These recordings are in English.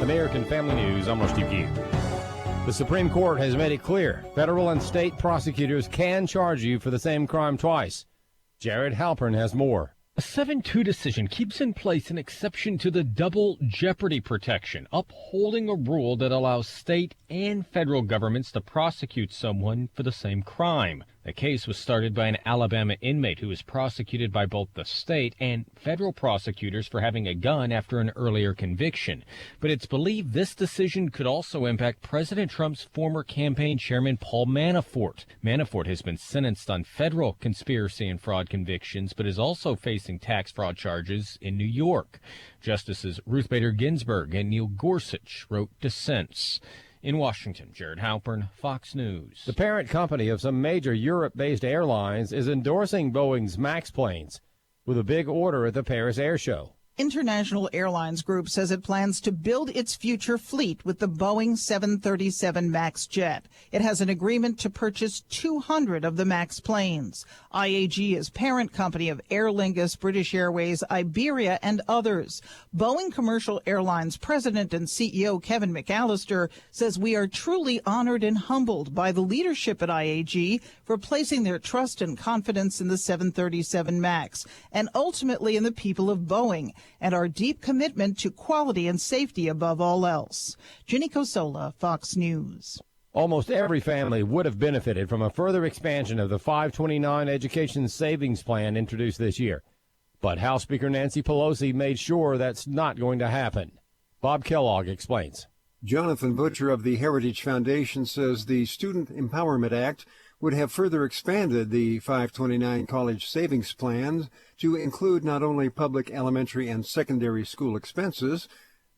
American Family News, I'm Steve Pugh. The Supreme Court has made it clear federal and state prosecutors can charge you for the same crime twice. Jared Halpern has more. A 7-2 decision keeps in place an exception to the double jeopardy protection, upholding a rule that allows state and federal governments to prosecute someone for the same crime. The case was started by an Alabama inmate who was prosecuted by both the state and federal prosecutors for having a gun after an earlier conviction. But it's believed this decision could also impact President Trump's former campaign chairman Paul Manafort. Manafort has been sentenced on federal conspiracy and fraud convictions, but is also facing tax fraud charges in New York. Justices Ruth Bader Ginsburg and Neil Gorsuch wrote dissents. In Washington, Jared Halpern, Fox News. The parent company of some major Europe-based airlines is endorsing Boeing's MAX planes with a big order at the Paris Air Show. International Airlines Group says it plans to build its future fleet with the Boeing 737 MAX jet. It has an agreement to purchase 200 of the MAX planes. IAG is parent company of Aer Lingus, British Airways, Iberia, and others. Boeing Commercial Airlines President and CEO Kevin McAllister says we are truly honored and humbled by the leadership at IAG for placing their trust and confidence in the 737 MAX and ultimately in the people of Boeing, and our deep commitment to quality and safety above all else. Ginny Cosola, Fox News. Almost every family would have benefited from a further expansion of the 529 Education Savings Plan introduced this year. But House Speaker Nancy Pelosi made sure that's not going to happen. Bob Kellogg explains. Jonathan Butcher of the Heritage Foundation says the Student Empowerment Act would have further expanded the 529 college savings plans to include not only public elementary and secondary school expenses,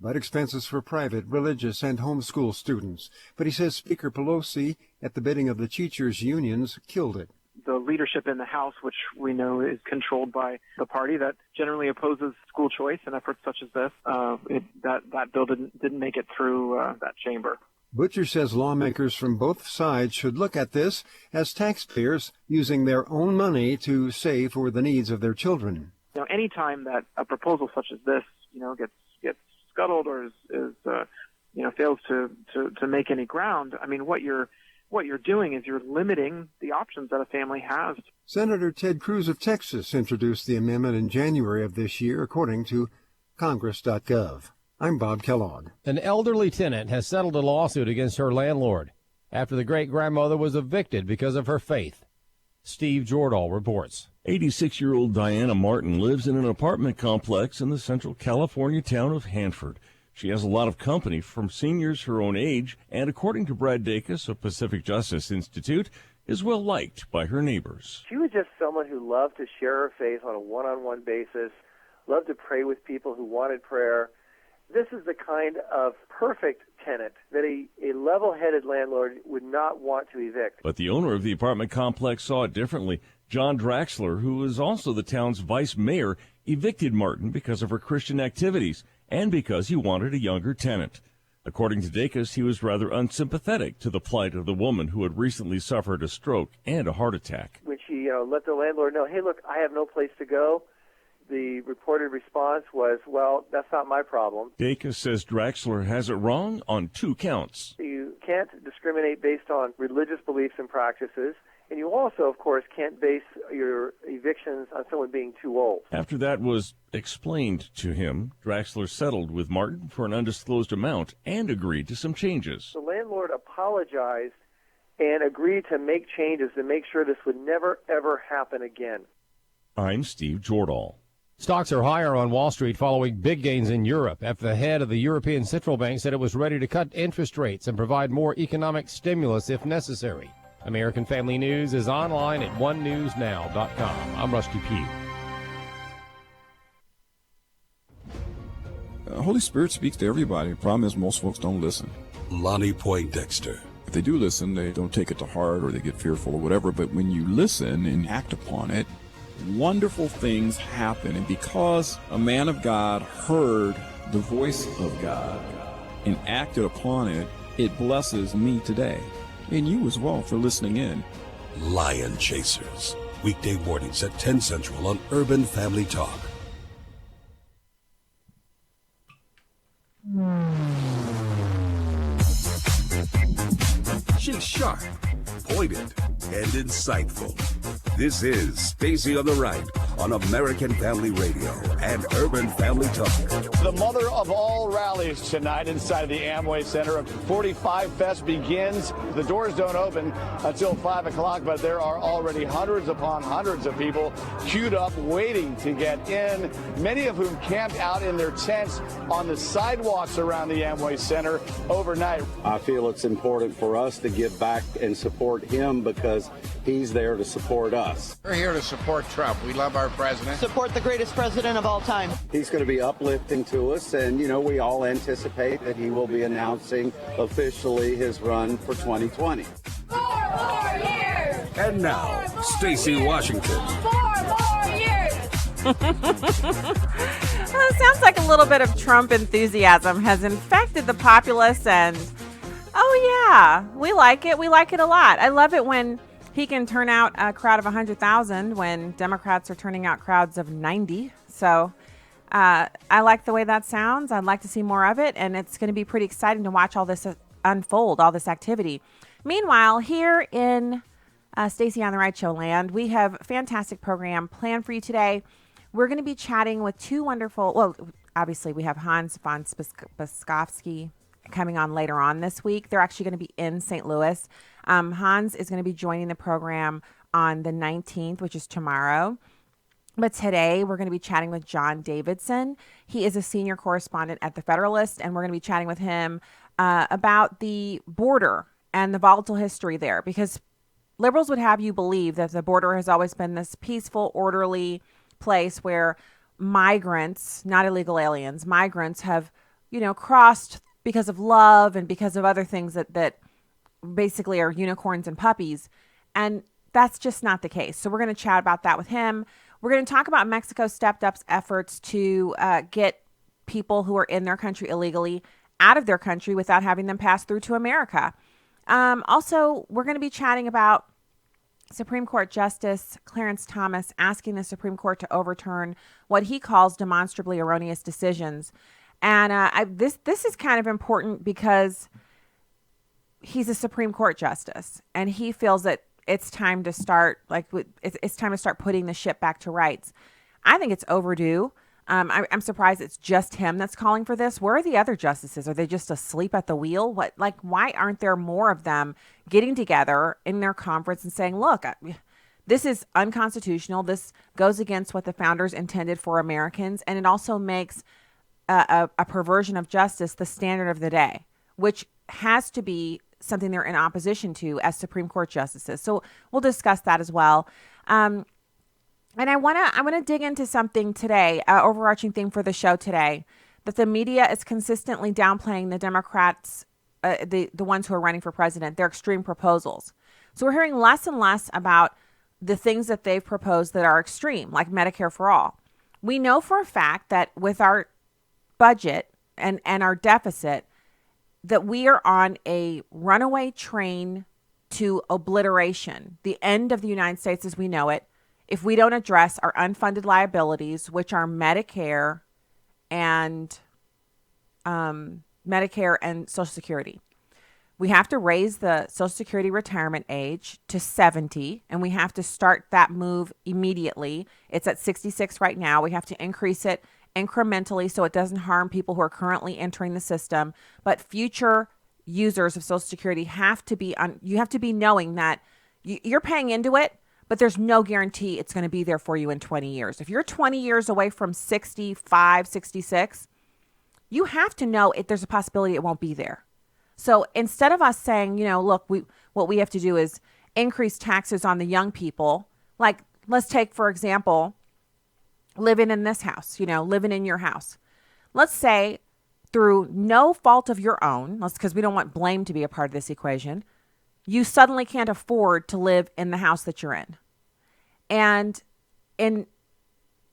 but expenses for private, religious, and homeschool students. But he says Speaker Pelosi, at the bidding of the teachers' unions, killed it. The leadership in the House, which we know is controlled by the party that generally opposes school choice and efforts such as this, that bill didn't make it through that chamber. Butcher says lawmakers from both sides should look at this as taxpayers using their own money to save for the needs of their children. Now, any time that a proposal such as this, gets scuttled or fails to make any ground, I mean, what you're doing is you're limiting the options that a family has. Senator Ted Cruz of Texas introduced the amendment in January of this year, according to Congress.gov. I'm Bob Kellogg. An elderly tenant has settled a lawsuit against her landlord after the great-grandmother was evicted because of her faith. Steve Jordahl reports. 86-year-old Diana Martin lives in an apartment complex in the central California town of Hanford. She has a lot of company from seniors her own age, and according to Brad Dacus of Pacific Justice Institute, is well liked by her neighbors. She was just someone who loved to share her faith on a one-on-one basis, loved to pray with people who wanted prayer. This is the kind of perfect tenant that a level-headed landlord would not want to evict. But the owner of the apartment complex saw it differently. John Draxler, who is also the town's vice mayor, evicted Martin because of her Christian activities and because he wanted a younger tenant. According to Dacus, he was rather unsympathetic to the plight of the woman who had recently suffered a stroke and a heart attack. When she let the landlord know, hey, look, I have no place to go, the reported response was, well, that's not my problem. Dacus says Draxler has it wrong on 2 counts. You can't discriminate based on religious beliefs and practices, and you also, of course, can't base your evictions on someone being too old. After that was explained to him, Draxler settled with Martin for an undisclosed amount and agreed to some changes. The landlord apologized and agreed to make changes to make sure this would never, ever happen again. I'm Steve Jordahl. Stocks are higher on Wall Street following big gains in Europe after the head of the European Central Bank said it was ready to cut interest rates and provide more economic stimulus if necessary. American Family News is online at onenewsnow.com. I'm Rusty Pugh. Holy Spirit speaks to everybody. The problem is most folks don't listen. Lonnie Poindexter. If they do listen, they don't take it to heart or they get fearful or whatever. But when you listen and act upon it, wonderful things happen. And because a man of God heard the voice of God and acted upon it, it blesses me today. And you as well for listening in. Lion Chasers. Weekday mornings at 10 Central on Urban Family Talk. sharp, pointed, and insightful. This is Stacy on the Right on American Family Radio and Urban Family Talk. The mother of all rallies tonight inside the Amway Center. 45 Fest begins. The doors don't open until 5 o'clock, but there are already hundreds upon hundreds of people queued up waiting to get in, many of whom camped out in their tents on the sidewalks around the Amway Center overnight. I feel it's important for us to give back and support him because he's there to support us. We're here to support Trump. We love our president. Support the greatest president of all time. He's going to be uplifting to us, and, you know, we all anticipate that he will be announcing officially his run for 2020. 4 more years! And now, Stacy Washington. 4 more years! Well, it sounds like a little bit of Trump enthusiasm has infected the populace, and oh yeah, we like it. We like it a lot. I love it when he can turn out a crowd of 100,000 when Democrats are turning out crowds of 90. So I like the way that sounds. I'd like to see more of it, and it's going to be pretty exciting to watch all this unfold, all this activity. Meanwhile, here in Stacy on the Right Show land, we have a fantastic program planned for you today. We're going to be chatting with two wonderful, well, obviously we have Hans von Spakovsky coming on later on this week. They're actually going to be in St. Louis. Hans is going to be joining the program on the 19th, which is tomorrow. But today we're going to be chatting with John Davidson. He is a senior correspondent at the Federalist, and we're going to be chatting with him about the border and the volatile history there, because liberals would have you believe that the border has always been this peaceful, orderly place where migrants, not illegal aliens, migrants have, crossed because of love and because of other things that basically are unicorns and puppies. And that's just not the case. So we're going to chat about that with him. We're going to talk about Mexico stepped up's efforts to get people who are in their country illegally out of their country without having them pass through to America. Also, we're going to be chatting about Supreme Court Justice Clarence Thomas asking the Supreme Court to overturn what he calls demonstrably erroneous decisions. And this is kind of important because he's a Supreme Court justice, and he feels that it's time to start putting the ship back to rights. I think it's overdue. I'm surprised it's just him that's calling for this. Where are the other justices? Are they just asleep at the wheel? Why aren't there more of them getting together in their conference and saying, look, this is unconstitutional. This goes against what the founders intended for Americans. And it also makes a perversion of justice the standard of the day, which has to be something they're in opposition to as Supreme Court justices. So we'll discuss that as well. And I want to dig into something today, overarching theme for the show today, that the media is consistently downplaying the Democrats, the ones who are running for president, their extreme proposals. So we're hearing less and less about the things that they've proposed that are extreme, like Medicare for all. We know for a fact that with our budget and our deficit, that we are on a runaway train to obliteration, the end of the United States as we know it, if we don't address our unfunded liabilities, which are Medicare and Social Security. We have to raise the Social Security retirement age to 70, and we have to start that move immediately. It's at 66 right now. We have to increase it incrementally so it doesn't harm people who are currently entering the system. But future users of Social Security have to be knowing that you're paying into it, but there's no guarantee it's going to be there for you in 20 years. If you're 20 years away from 65, 66, you have to know there's a possibility it won't be there. So instead of us saying, look, what we have to do is increase taxes on the young people. Like, let's take, for example, living in this house, living in your house. Let's say through no fault of your own, because we don't want blame to be a part of this equation, you suddenly can't afford to live in the house that you're in. And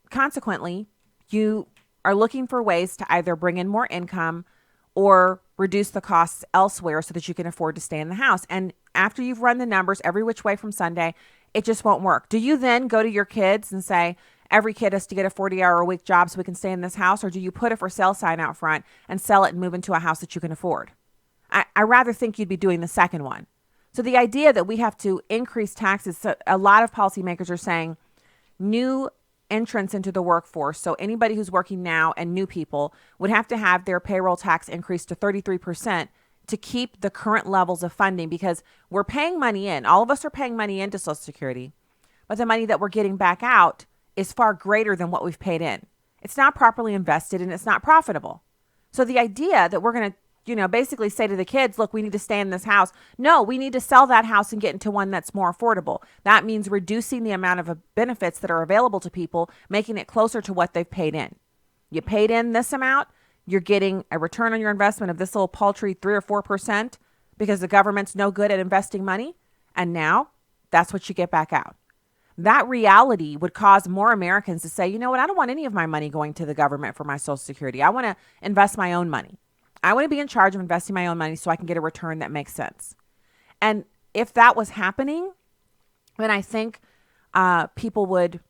consequently, you are looking for ways to either bring in more income or reduce the costs elsewhere so that you can afford to stay in the house. And after you've run the numbers every which way from Sunday, it just won't work. Do you then go to your kids and say, every kid has to get a 40-hour-a-week job so we can stay in this house? Or do you put a for sale sign out front and sell it and move into a house that you can afford? I rather think you'd be doing the second one. So the idea that we have to increase taxes, so a lot of policymakers are saying new entrants into the workforce, so anybody who's working now and new people would have to have their payroll tax increased to 33% to keep the current levels of funding, because we're paying money in. All of us are paying money into Social Security, but the money that we're getting back out is far greater than what we've paid in. It's not properly invested and it's not profitable. So the idea that we're going to, basically say to the kids, look, we need to stay in this house. No, we need to sell that house and get into one that's more affordable. That means reducing the amount of benefits that are available to people, making it closer to what they've paid in. You paid in this amount, you're getting a return on your investment of this little paltry 3 or 4% because the government's no good at investing money. And now that's what you get back out. That reality would cause more Americans to say, you know what, I don't want any of my money going to the government for my Social Security. I want to invest my own money. I want to be in charge of investing my own money so I can get a return that makes sense. And if that was happening, then I think people would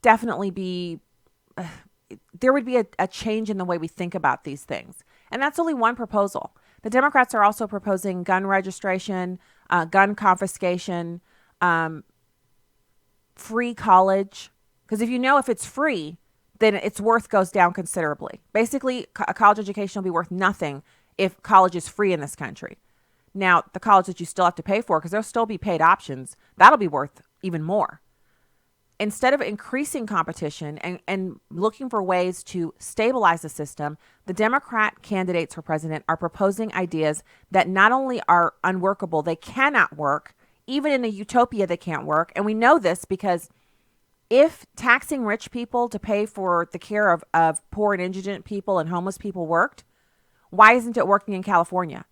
definitely be, there would be a change in the way we think about these things. And that's only one proposal. The Democrats are also proposing gun registration, gun confiscation, free college. Because if it's free, then its worth goes down considerably. Basically, a college education will be worth nothing if college is free in this country. Now, the college that you still have to pay for, because there'll still be paid options, that'll be worth even more. Instead of increasing competition and looking for ways to stabilize the system, the Democrat candidates for president are proposing ideas that not only are unworkable, they cannot work. Even in a utopia, they can't work. And we know this because if taxing rich people to pay for the care of poor and indigent people and homeless people worked, why isn't it working in California?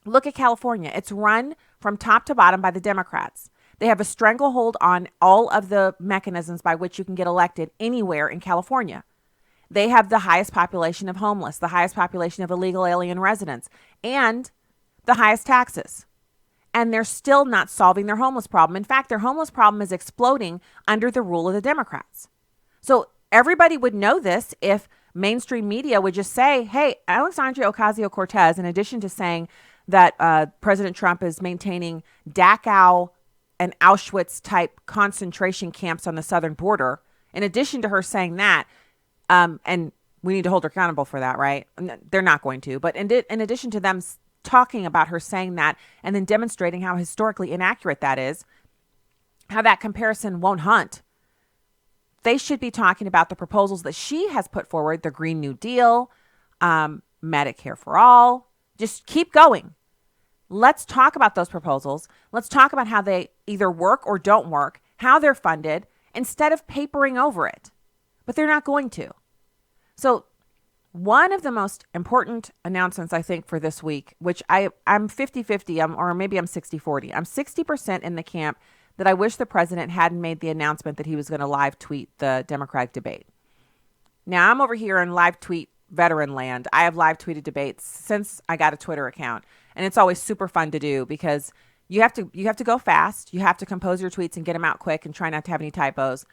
Look at California. It's run from top to bottom by the Democrats. They have a stranglehold on all of the mechanisms by which you can get elected anywhere in California. They have the highest population of homeless, the highest population of illegal alien residents, and the highest taxes. And they're still not solving their homeless problem. In fact, their homeless problem is exploding under the rule of the Democrats. So everybody would know this if mainstream media would just say, hey, Alexandria Ocasio-Cortez, in addition to saying that President Trump is maintaining Dachau and Auschwitz-type concentration camps on the southern border, in addition to her saying that, and we need to hold her accountable for that, right? They're not going to. But in addition to them talking about her saying that and then demonstrating how historically inaccurate that is, how that comparison won't hunt. They should be talking about the proposals that she has put forward, the Green New Deal, Medicare for all. Just keep going. Let's talk about those proposals. Let's talk about how they either work or don't work, how they're funded, instead of papering over it. But they're not going to. So one of the most important announcements, I think, for this week, which I'm 50-50, or maybe I'm 60-40. I'm 60% in the camp that I wish the president hadn't made the announcement that he was going to live tweet the Democratic debate. Now, I'm over here in live tweet veteran land. I have live tweeted debates since I got a Twitter account, and it's always super fun to do because you have to go fast. You have to compose your tweets and get them out quick and try not to have any typos.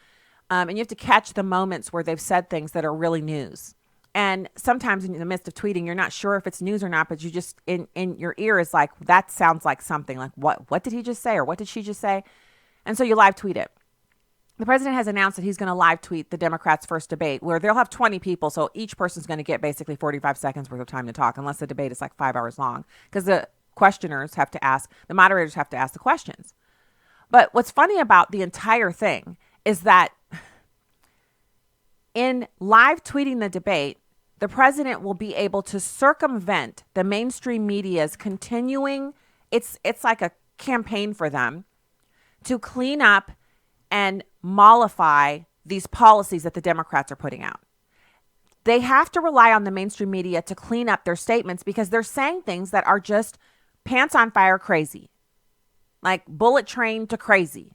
And you have to catch the moments where they've said things that are really news. And sometimes in the midst of tweeting, you're not sure if it's news or not, but you just, in your ear is like, that sounds like something. Like, what did he just say? Or what did she just say? And so you live tweet it. The president has announced that he's going to live tweet the Democrats' first debate, where they'll have 20 people. So each person's going to get basically 45 seconds worth of time to talk, unless the debate is like 5 hours long, because the questioners have to ask, the moderators have to ask the questions. But what's funny about the entire thing is that in live tweeting the debate, the president will be able to circumvent the mainstream media's continuing, it's like a campaign for them to clean up and mollify these policies that the Democrats are putting out. They have to rely on the mainstream media to clean up their statements because they're saying things that are just pants on fire crazy, like bullet train to crazy.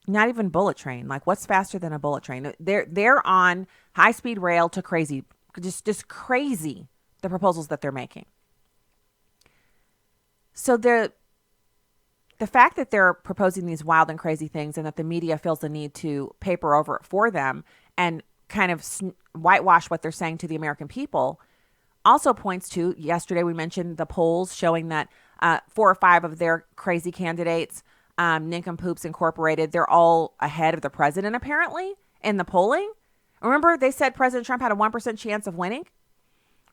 Not even bullet train. Like, what's faster than a bullet train? They're on high-speed rail to crazy. Just crazy, the proposals that they're making. So the fact that they're proposing these wild and crazy things and that the media feels the need to paper over it for them and kind of whitewash what they're saying to the American people also points to, yesterday we mentioned the polls showing that 4 or 5 of their crazy candidates, Nincompoops Incorporated, they're all ahead of the president apparently in the polling. Remember, they said President Trump had a 1% chance of winning?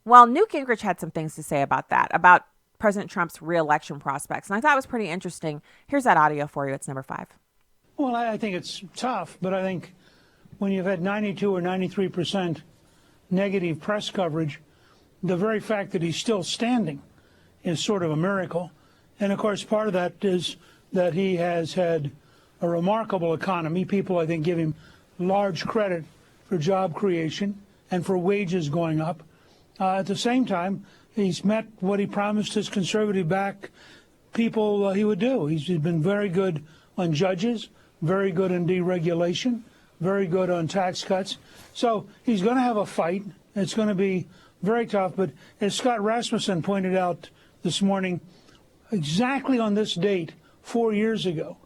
Well, Newt Gingrich had some things to say about that, about President Trump's reelection prospects. And I thought it was pretty interesting. Here's that audio for you. It's number 5. Well, I think it's tough, but I think when you've had 92 or 93% negative press coverage, the very fact that he's still standing is sort of a miracle. And of course, part of that is that he has had a remarkable economy. People, I think, give him large credit for job creation and for wages going up. At the same time, he's met what he promised his conservative-backed people he would do. He's been very good on judges, very good on deregulation, very good on tax cuts. So he's going to have a fight. It's going to be very tough. But as Scott Rasmussen pointed out this morning, exactly on this date, 4 years ago,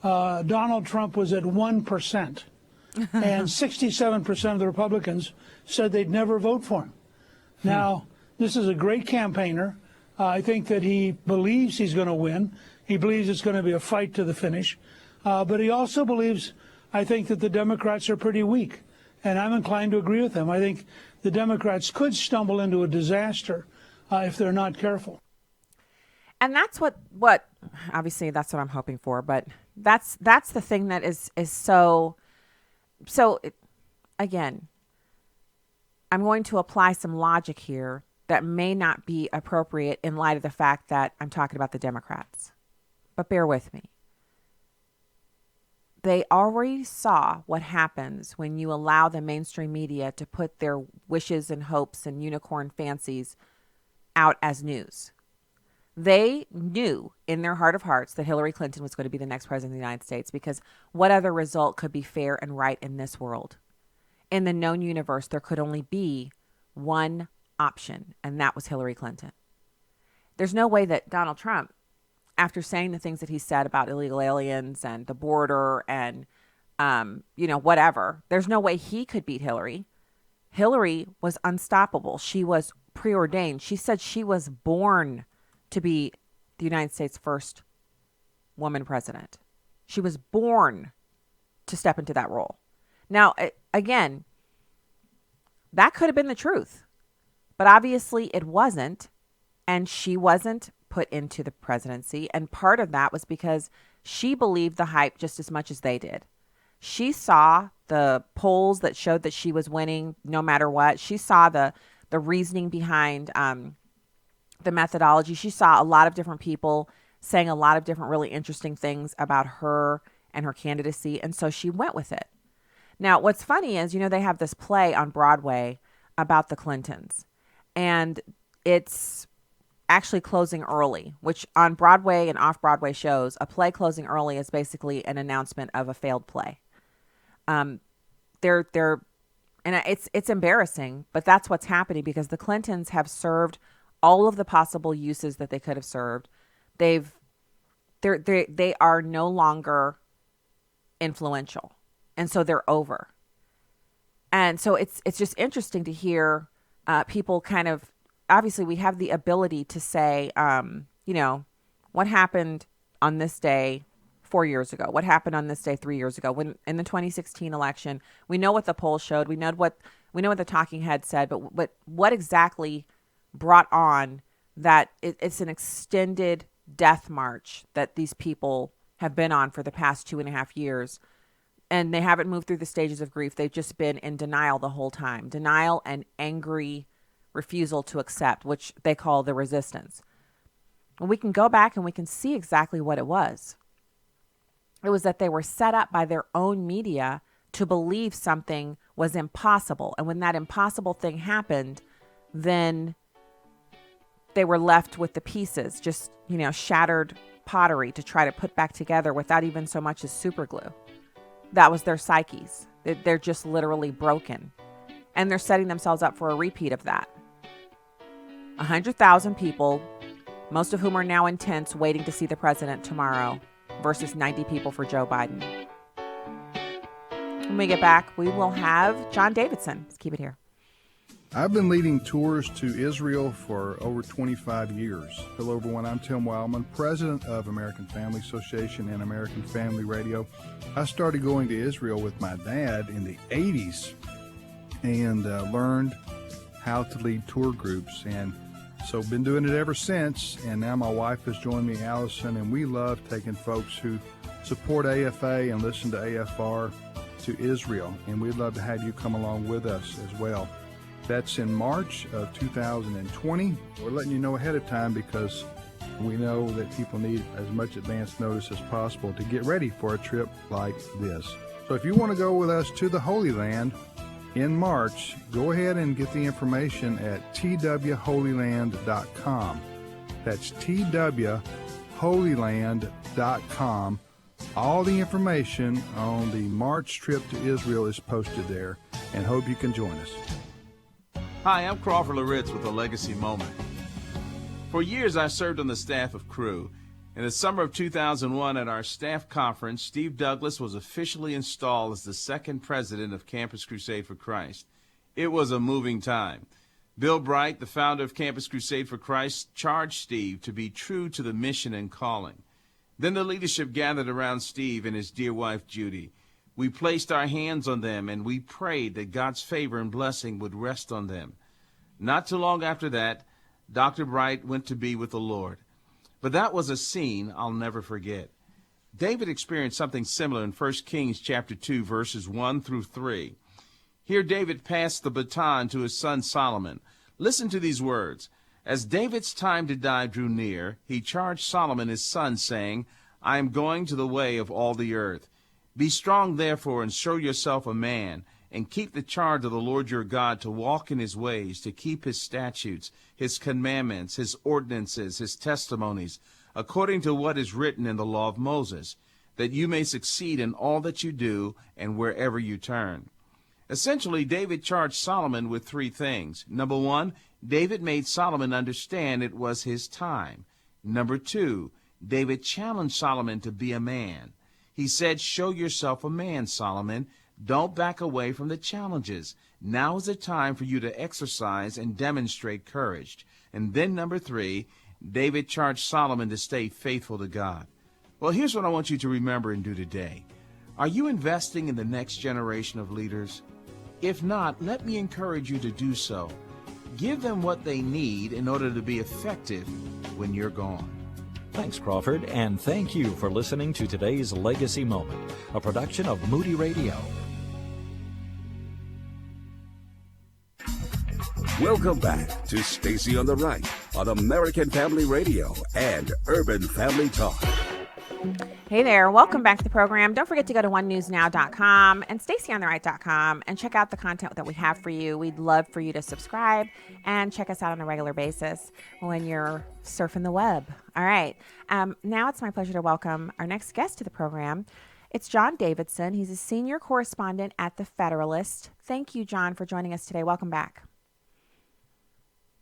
Donald Trump was at 1%. And 67% of the Republicans said they'd never vote for him. Now, this is a great campaigner. I think that he believes he's going to win. He believes it's going to be a fight to the finish. But he also believes, I think, that the Democrats are pretty weak. And I'm inclined to agree with him. I think the Democrats could stumble into a disaster if they're not careful. And that's what obviously that's what I'm hoping for. But that's the thing that is so again, I'm going to apply some logic here that may not be appropriate in light of the fact that I'm talking about the Democrats. But bear with me. They already saw what happens when you allow the mainstream media to put their wishes and hopes and unicorn fancies out as news. They knew in their heart of hearts that Hillary Clinton was going to be the next president of the United States, because what other result could be fair and right in this world? In the known universe, there could only be one option, and that was Hillary Clinton. There's no way that Donald Trump, after saying the things that he said about illegal aliens and the border and, whatever, there's no way he could beat Hillary. Hillary was unstoppable. She was preordained. She said she was born to be the United States' first woman president. She was born to step into that role. Now, again, that could have been the truth, but obviously it wasn't, and she wasn't put into the presidency. And part of that was because she believed the hype just as much as they did. She saw the polls that showed that she was winning no matter what. She saw the reasoning behind the methodology. She saw a lot of different people saying a lot of different really interesting things about her and her candidacy, and so she went with it. Now, what's funny is, they have this play on Broadway about the Clintons, and it's actually closing early, which on Broadway and off-Broadway shows, a play closing early is basically an announcement of a failed play. And it's embarrassing, but that's what's happening, because the Clintons have served all of the possible uses that they could have served. They are no longer influential, and so they're over. And so it's just interesting to hear people kind of, obviously we have the ability to say, what happened on this day 4 years ago? What happened on this day 3 years ago? When in the 2016 election, we know what the polls showed. We know what the talking head said, but what exactly brought on that? It's an extended death march that these people have been on for the past 2.5 years. And they haven't moved through the stages of grief. They've just been in denial the whole time. Denial and angry refusal to accept, which they call the resistance. And we can go back and we can see exactly what it was. It was that they were set up by their own media to believe something was impossible. And when that impossible thing happened, then they were left with the pieces, just, shattered pottery to try to put back together without even so much as super glue. That was their psyches. They're just literally broken. And they're setting themselves up for a repeat of that. 100,000 people, most of whom are now in tents waiting to see the president tomorrow, versus 90 people for Joe Biden. When we get back, we will have John Davidson. Let's keep it here. I've been leading tours to Israel for over 25 years. Hello, everyone. I'm Tim Wildman, president of American Family Association and American Family Radio. I started going to Israel with my dad in the 80s and learned how to lead tour groups. And so been doing it ever since. And now my wife has joined me, Allison, and we love taking folks who support AFA and listen to AFR to Israel. And we'd love to have you come along with us as well. That's in March of 2020. We're letting you know ahead of time because we know that people need as much advance notice as possible to get ready for a trip like this. So if you want to go with us to the Holy Land in March, go ahead and get the information at twholyland.com. That's twholyland.com. All the information on the March trip to Israel is posted there, and hope you can join us. Hi, I'm Crawford Loritz with a Legacy Moment. For years, I served on the staff of Crew. In the summer of 2001, at our staff conference, Steve Douglas was officially installed as the second president of Campus Crusade for Christ. It was a moving time. Bill Bright, the founder of Campus Crusade for Christ, charged Steve to be true to the mission and calling. Then the leadership gathered around Steve and his dear wife, Judy. We placed our hands on them, and we prayed that God's favor and blessing would rest on them. Not too long after that, Dr. Bright went to be with the Lord. But that was a scene I'll never forget. David experienced something similar in 1 Kings chapter 2, verses 1 through 3. Here David passed the baton to his son Solomon. Listen to these words. As David's time to die drew near, he charged Solomon his son, saying, I am going to the way of all the earth. Be strong, therefore, and show yourself a man, and keep the charge of the Lord your God to walk in his ways, to keep his statutes, his commandments, his ordinances, his testimonies, according to what is written in the law of Moses, that you may succeed in all that you do and wherever you turn. Essentially, David charged Solomon with three things. Number one, David made Solomon understand it was his time. Number two, David challenged Solomon to be a man. He said, show yourself a man, Solomon. Don't back away from the challenges. Now is the time for you to exercise and demonstrate courage. And then number three, David charged Solomon to stay faithful to God. Well, here's what I want you to remember and do today. Are you investing in the next generation of leaders? If not, let me encourage you to do so. Give them what they need in order to be effective when you're gone. Thanks, Crawford, and thank you for listening to today's Legacy Moment, a production of Moody Radio. Welcome back to Stacy on the Right on American Family Radio and Urban Family Talk. Hey there, welcome back to the program. Don't forget to go to onenewsnow.com and stacyontheright.com and check out the content that we have for you. We'd love for you to subscribe and check us out on a regular basis when you're surfing the web. All right, now it's my pleasure to welcome our next guest to the program. It's John Davidson. He's a senior correspondent at the Federalist. Thank you, John, for joining us today. Welcome back.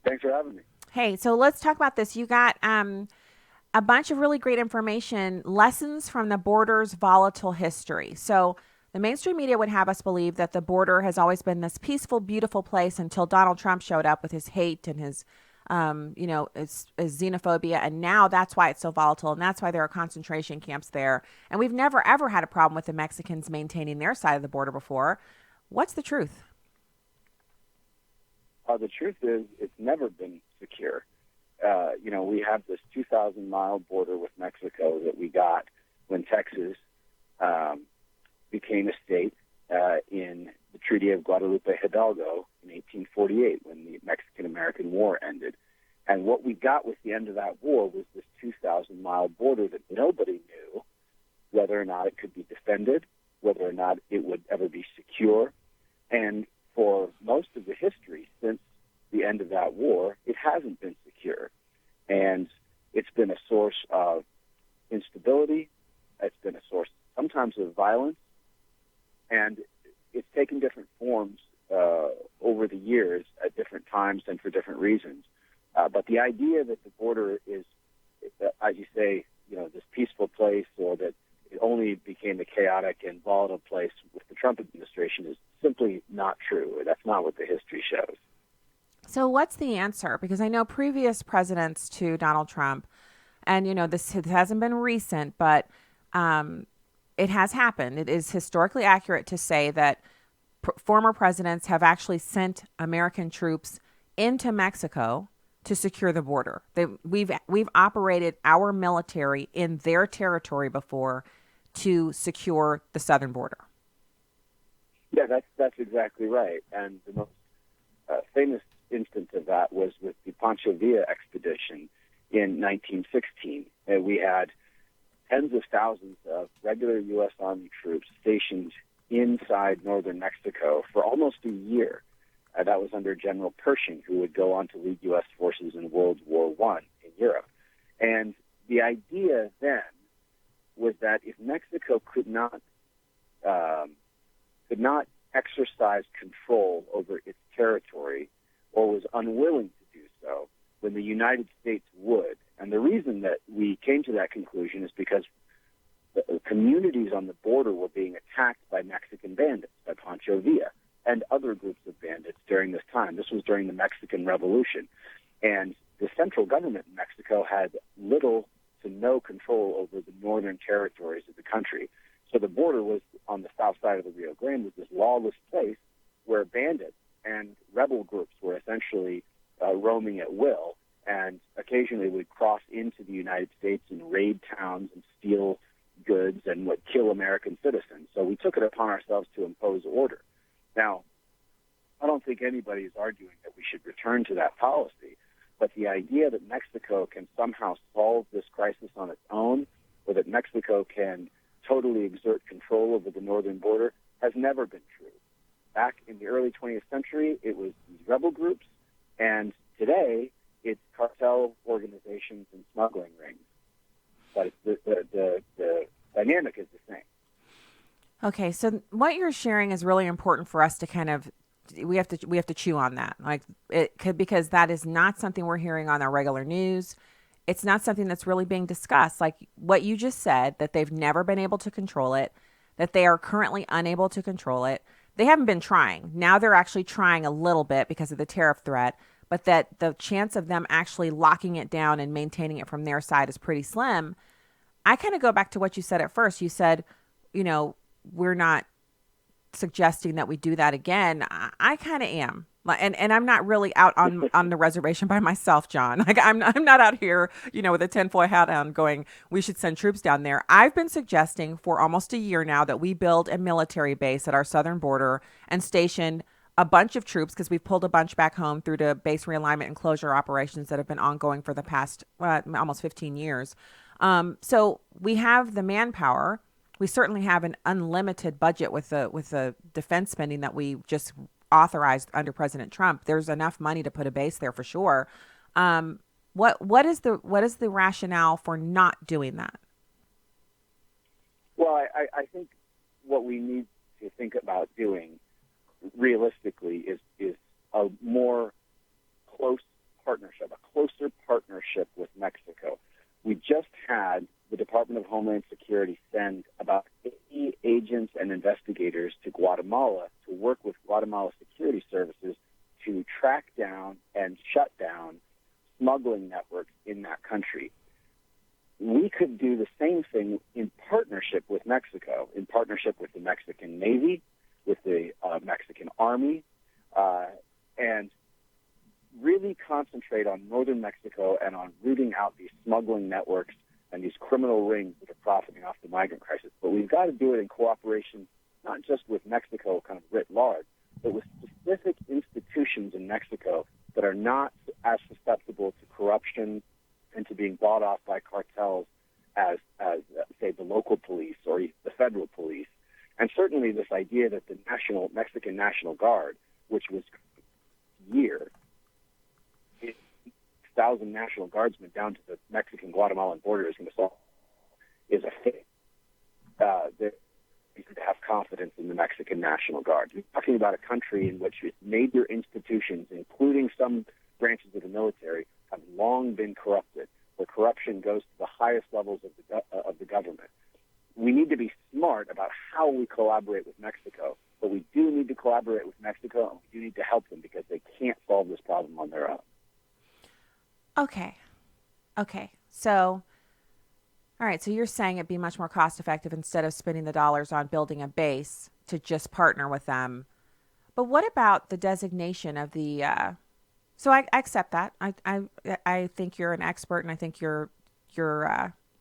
Thanks for having me. Hey, so let's talk about this. You got a bunch of really great information, lessons from the border's volatile history. So the mainstream media would have us believe that the border has always been this peaceful, beautiful place until Donald Trump showed up with his hate and his, his xenophobia. And now that's why it's so volatile. And that's why there are concentration camps there. And we've never, ever had a problem with the Mexicans maintaining their side of the border before. What's the truth? The truth is it's never been secure. We have this 2,000-mile border with Mexico that we got when Texas became a state in the Treaty of Guadalupe Hidalgo in 1848 when the Mexican-American War ended. And what we got with the end of that war was this 2,000-mile border that nobody knew whether or not it could be defended, whether or not it would ever be secure. And for most of the history since the end of that war, it hasn't been secure. And it's been a source of instability. It's been a source sometimes of violence. And it's taken different forms over the years at different times and for different reasons. But the idea that the border is, as you say, this peaceful place, or that it only became a chaotic and volatile place with the Trump administration is simply not true. That's not what the history shows. So what's the answer? Because I know previous presidents to Donald Trump, and this hasn't been recent, but it has happened. It is historically accurate to say that former presidents have actually sent American troops into Mexico to secure the border. We've operated our military in their territory before to secure the southern border. Yeah, that's exactly right. And the most famous instance of that was with the Pancho Villa expedition in 1916. We had tens of thousands of regular U.S. Army troops stationed inside northern Mexico for almost a year. That was under General Pershing, who would go on to lead U.S. forces in World War I in Europe. And the idea then was that if Mexico could not exercise control over its territory or was unwilling to do so, then the United States would. And the reason that we came to that conclusion is because the communities on the border were being attacked by Mexican bandits, by Pancho Villa and other groups of bandits during this time. This was during the Mexican Revolution. And the central government in Mexico had little to no control over the northern territories of the country. So the border was on the south side of the Rio Grande, was this lawless place where bandits and rebel groups were essentially roaming at will, and occasionally would cross into the United States and raid towns and steal goods and would kill American citizens. So we took it upon ourselves to impose order. Now, I don't think anybody is arguing that we should return to that policy, but the idea that Mexico can somehow solve this crisis on its own, or that Mexico can totally exert control over the northern border, has never been true. Back in the early 20th century, it was these rebel groups, and today it's cartel organizations and smuggling rings. But the dynamic is the same. Okay, so what you're sharing is really important for us to kind of we have to chew on that, because that is not something we're hearing on our regular news. It's not something that's really being discussed. Like what you just said, that they've never been able to control it, that they are currently unable to control it. They haven't been trying. Now they're actually trying a little bit because of the tariff threat, but that the chance of them actually locking it down and maintaining it from their side is pretty slim. I kind of go back to what you said at first. You said, we're not suggesting that we do that again. I kind of am. And I'm not really out on the reservation by myself, John. Like I'm not out here, with a tinfoil hat on going, we should send troops down there. I've been suggesting for almost a year now that we build a military base at our southern border and station a bunch of troops, because we've pulled a bunch back home through to base realignment and closure operations that have been ongoing for the past almost 15 years. So we have the manpower. We certainly have an unlimited budget with the defense spending that we just authorized under President Trump. There's enough money to put a base there for sure. What is the rationale for not doing that? Well, I think what we need to think about doing realistically is a more closer partnership with Mexico. We just had the Department of Homeland Security send about 80 agents and investigators to Guatemala to work with Guatemala security services to track down and shut down smuggling networks in that country. We could do the same thing in partnership with Mexico, in partnership with the Mexican Navy, with the Mexican Army, and really concentrate on northern Mexico and on rooting out these smuggling networks and these criminal rings that are profiting off the migrant crisis. But we've got to do it in cooperation, not just with Mexico kind of writ large, but with specific institutions in Mexico that are not as susceptible to corruption and to being bought off by cartels as say, the local police or the federal police. And certainly this idea that the Mexican National Guard, which was year, 1,000 National Guardsmen down to the Mexican-Guatemalan border is going to solve is a fake. You could have confidence in the Mexican National Guard. You're talking about a country in which its major institutions, including some branches of the military, have long been corrupted, where corruption goes to the highest levels of the government. We need to be smart about how we collaborate with Mexico, but we do need to collaborate with Mexico, and we do need to help them because they can't solve this problem on their Okay. So, all right. So you're saying it'd be much more cost effective instead of spending the dollars on building a base to just partner with them. But what about the designation of the? So I accept that. I think you're an expert, and I think your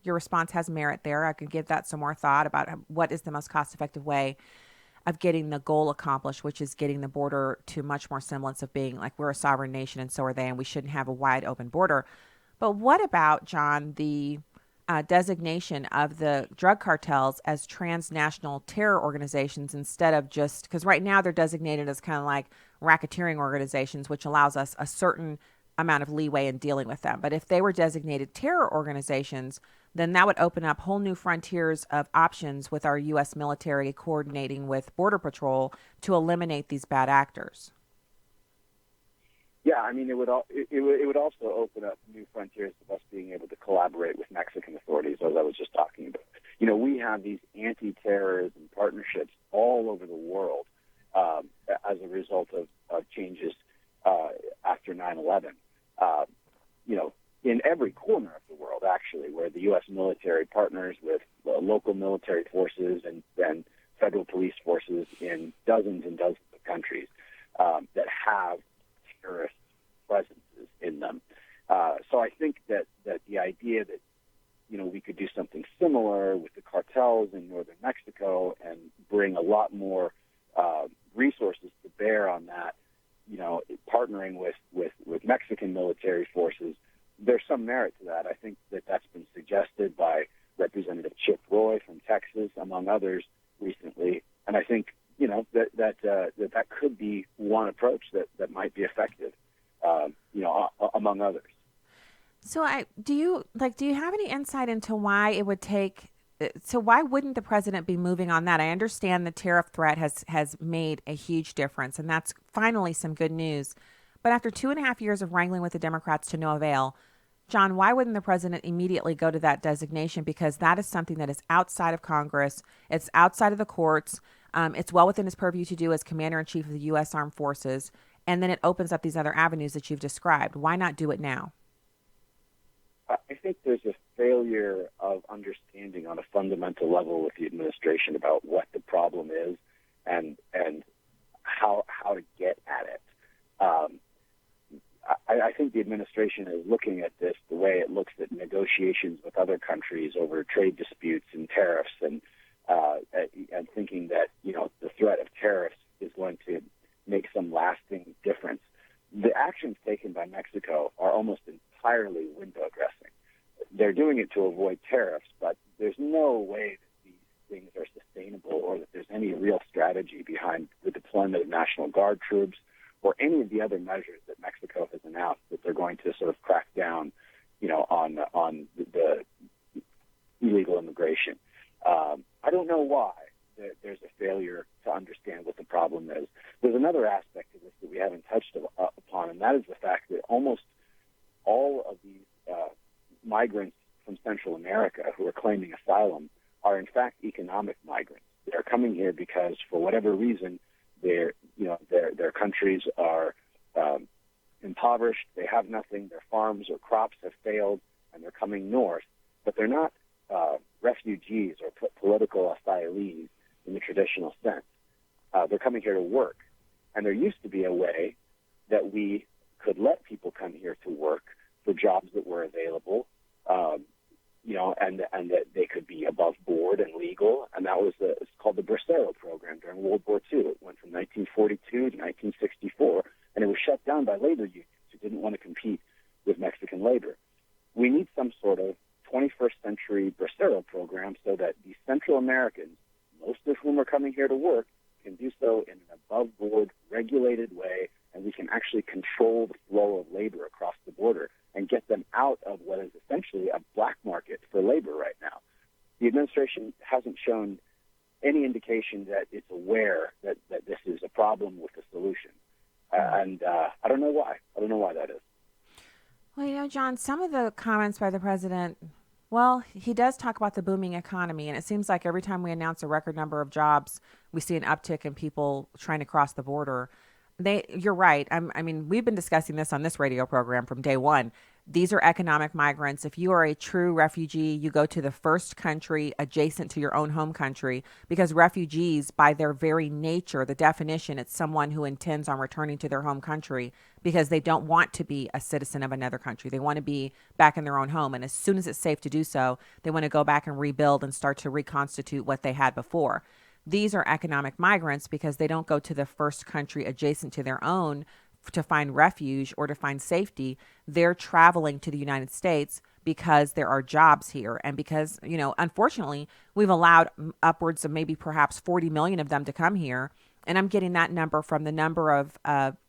response has merit there. I could give that some more thought about what is the most cost effective way of getting the goal accomplished, which is getting the border to much more semblance of being like we're a sovereign nation and so are they, and we shouldn't have a wide open border. But what about, John, the designation of the drug cartels as transnational terror organizations instead of just, because right now they're designated as kind of like racketeering organizations, which allows us a certain amount of leeway in dealing with them. But if they were designated terror organizations, then that would open up whole new frontiers of options with our U.S. military coordinating with Border Patrol to eliminate these bad actors. Yeah, I mean, it would also open up new frontiers of us being able to collaborate with Mexican authorities, as I was just talking about. You know, we have these anti-terrorism partnerships all over the world as a result of changes after 9/11. You know, in every corner of the world, actually, where the U.S. military partners with local military forces and federal police forces in dozens and dozens of countries that have terrorist presences in them. So I think that the idea that, you know, we could do something similar with the cartels in northern Mexico and bring a lot more resources to bear on that, you know, partnering with Mexican military forces, there's some merit to that. I think that's been suggested by Representative Chip Roy from Texas, among others, recently. And I think, you know, that could be one approach that might be effective, you know, among others. So do you have any insight into why it would take? So why wouldn't the president be moving on that? I understand the tariff threat has made a huge difference, and that's finally some good news. But after 2.5 years of wrangling with the Democrats to no avail, John, why wouldn't the president immediately go to that designation? Because that is something that is outside of Congress. It's outside of the courts. It's well within his purview to do as commander-in-chief of the U.S. Armed Forces. And then it opens up these other avenues that you've described. Why not do it now? I think there's a failure of understanding on a fundamental level with the administration about what the problem is and how to get at it. I think the administration is looking at this the way it looks at negotiations with other countries over trade disputes and tariffs, and thinking that, you know, the threat of tariffs is going to make some lasting difference. The actions taken by Mexico are almost entirely window dressing. They're doing it to avoid tariffs, but there's no way that these things are sustainable or that there's any real strategy behind the deployment of National Guard troops or any of the other measures that Mexico has announced that they're going to sort of crack down, you know, on the illegal immigration. I don't know why there's a failure to understand what the problem is. There's another aspect of this that we haven't touched upon, and that is the fact that almost all of these migrants from Central America who are claiming asylum are in fact economic migrants. They're coming here because, for whatever reason, their countries are impoverished. They have nothing. Their farms or crops have failed, and they're coming north. But they're not refugees or political asylees in the traditional sense. They're coming here to work, and there used to be a way that we could let people come here to work for jobs that were available, you know, and that they could be above board and legal, and that was it's called the Bracero program during World War II. It went from 1942 to 1964, and it was shut down by labor unions who didn't want to compete with Mexican labor. We need some sort of 21st century Bracero program so that these Central Americans, most of whom are coming here to work, can do so in an above-board, regulated way, and we can actually control the flow of labor across the border and get them out of what is essentially a black market for labor right now. The administration hasn't shown any indication that it's aware that this is a problem with a solution. And I don't know why. I don't know why that is. Well, you know, John, some of the comments by the president, well, he does talk about the booming economy, and it seems like every time we announce a record number of jobs, we see an uptick in people trying to cross the border. You're right. I mean, we've been discussing this on this radio program from day one. These are economic migrants. If you are a true refugee, you go to the first country adjacent to your own home country, because refugees, by their very nature, the definition, it's someone who intends on returning to their home country because they don't want to be a citizen of another country. They want to be back in their own home. And as soon as it's safe to do so, they want to go back and rebuild and start to reconstitute what they had before. These are economic migrants because they don't go to the first country adjacent to their own to find refuge or to find safety. They're traveling to the United States because there are jobs here. And because, unfortunately, we've allowed upwards of maybe perhaps 40 million of them to come here. And I'm getting that number from the number of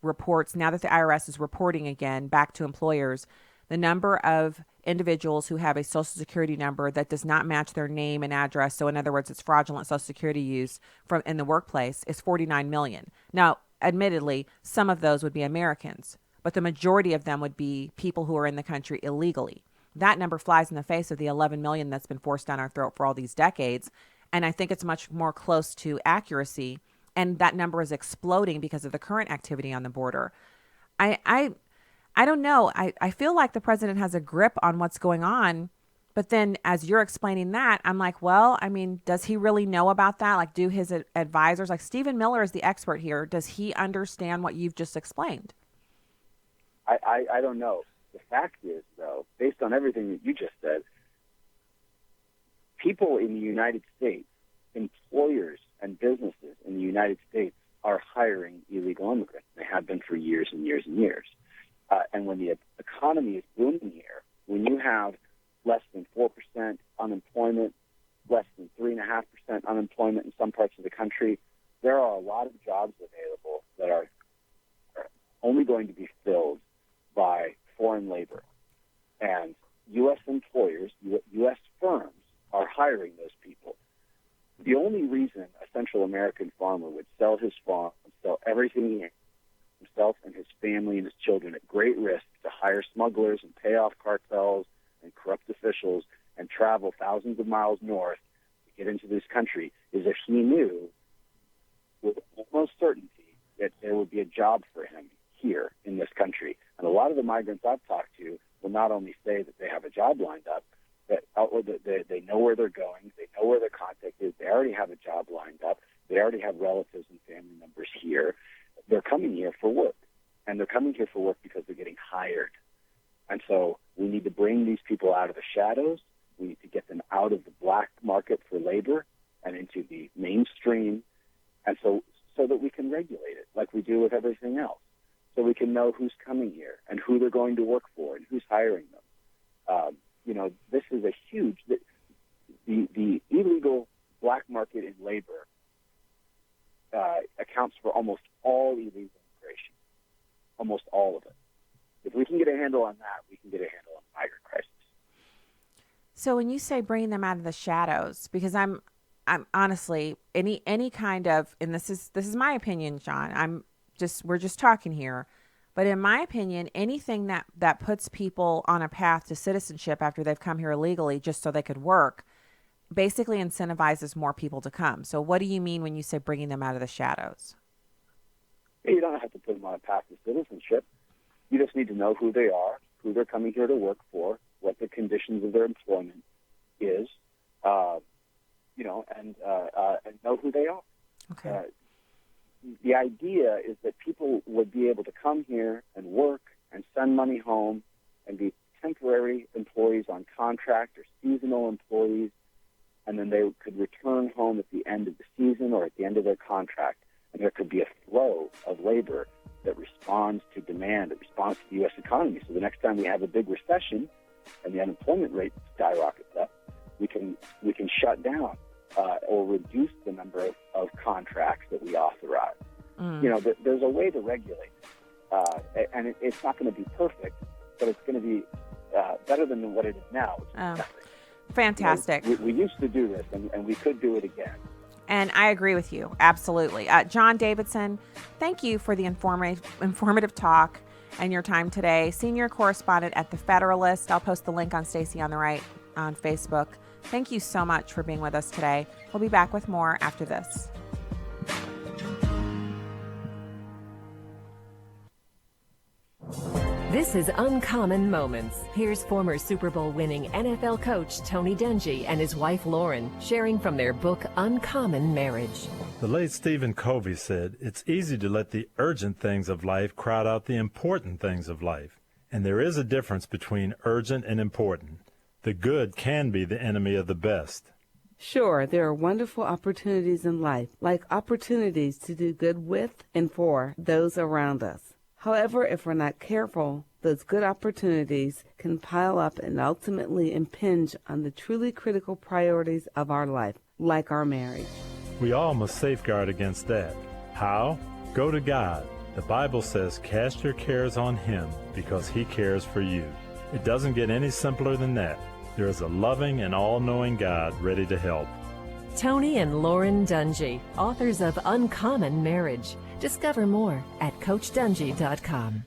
reports now that the IRS is reporting again back to employers. The number of individuals who have a Social Security number that does not match their name and address, so in other words, it's fraudulent Social Security use from in the workplace, is 49 million. Now, admittedly, some of those would be Americans, but the majority of them would be people who are in the country illegally. That number flies in the face of the 11 million that's been forced down our throat for all these decades, and I think it's much more close to accuracy, and that number is exploding because of the current activity on the border. I don't know. I feel like the president has a grip on what's going on, but then as you're explaining that, I'm like, well, I mean, does he really know about that? Like, do his advisors, like Stephen Miller is the expert here, does he understand what you've just explained? I don't know. The fact is, though, based on everything that you just said, people in the United States, employers and businesses in the United States are hiring illegal immigrants. They have been for years and years and years. And when the economy is booming here, when you have less than 4% unemployment, less than 3.5% unemployment in some parts of the country, there are a lot of jobs available that are only going to be filled by foreign labor. And U.S. employers, U.S. firms are hiring those people. The only reason a Central American farmer would sell his farm, sell everything he has, himself and his family and his children at great risk to hire smugglers and pay off cartels and corrupt officials and travel thousands of miles north to get into this country is if he knew with almost certainty that there would be a job for him here in this country. And a lot of the migrants I've talked to will not only say that they have a job lined up, that they know where they're going, they know where their contact is, they already have a job lined up, they already have relatives and family members here. They're coming here for work, and they're coming here for work because they're getting hired. And so we need to bring these people out of the shadows. We need to get them out of the black market for labor and into the mainstream, and so that we can regulate it like we do with everything else, so we can know who's coming here and who they're going to work for and who's hiring them. This is a huge the illegal black market in labor accounts for almost all illegal immigration, almost all of it. If we can get a handle on that, we can get a handle on the migrant crisis. So when you say bringing them out of the shadows, because I'm honestly any kind of, and this is my opinion, John. We're just talking here, but in my opinion, anything that puts people on a path to citizenship after they've come here illegally just so they could work, basically incentivizes more people to come. So what do you mean when you say bringing them out of the shadows? You don't have to put them on a path to citizenship. You just need to know who they are, who they're coming here to work for, what the conditions of their employment is, and know who they are. Okay. The idea is that people would be able to come here and work and send money home and be temporary employees on contract or seasonal employees, and then they could return home at the end of the season or at the end of their contract, and there could be a flow of labor that responds to demand, that responds to the U.S. economy. So the next time we have a big recession and the unemployment rate skyrockets up, we can shut down or reduce the number of contracts that we authorize. There's a way to regulate, and it's not going to be perfect, but it's going to be better than what it is now. Fantastic. We used to do this, and we could do it again. And I agree with you. Absolutely. John Davidson, thank you for the informative talk and your time today. Senior correspondent at the Federalist. I'll post the link on Stacy on the Right on Facebook. Thank you so much for being with us today. We'll be back with more after this. This is Uncommon Moments. Here's former Super Bowl winning NFL coach Tony Dungy and his wife Lauren sharing from their book Uncommon Marriage. The late Stephen Covey said, "It's easy to let the urgent things of life crowd out the important things of life. And there is a difference between urgent and important. The good can be the enemy of the best." Sure, there are wonderful opportunities in life, like opportunities to do good with and for those around us. However, if we're not careful, those good opportunities can pile up and ultimately impinge on the truly critical priorities of our life, like our marriage. We all must safeguard against that. How? Go to God. The Bible says, "Cast your cares on Him because He cares for you." It doesn't get any simpler than that. There is a loving and all-knowing God ready to help. Tony and Lauren Dungy, authors of Uncommon Marriage. Discover more at CoachDungy.com.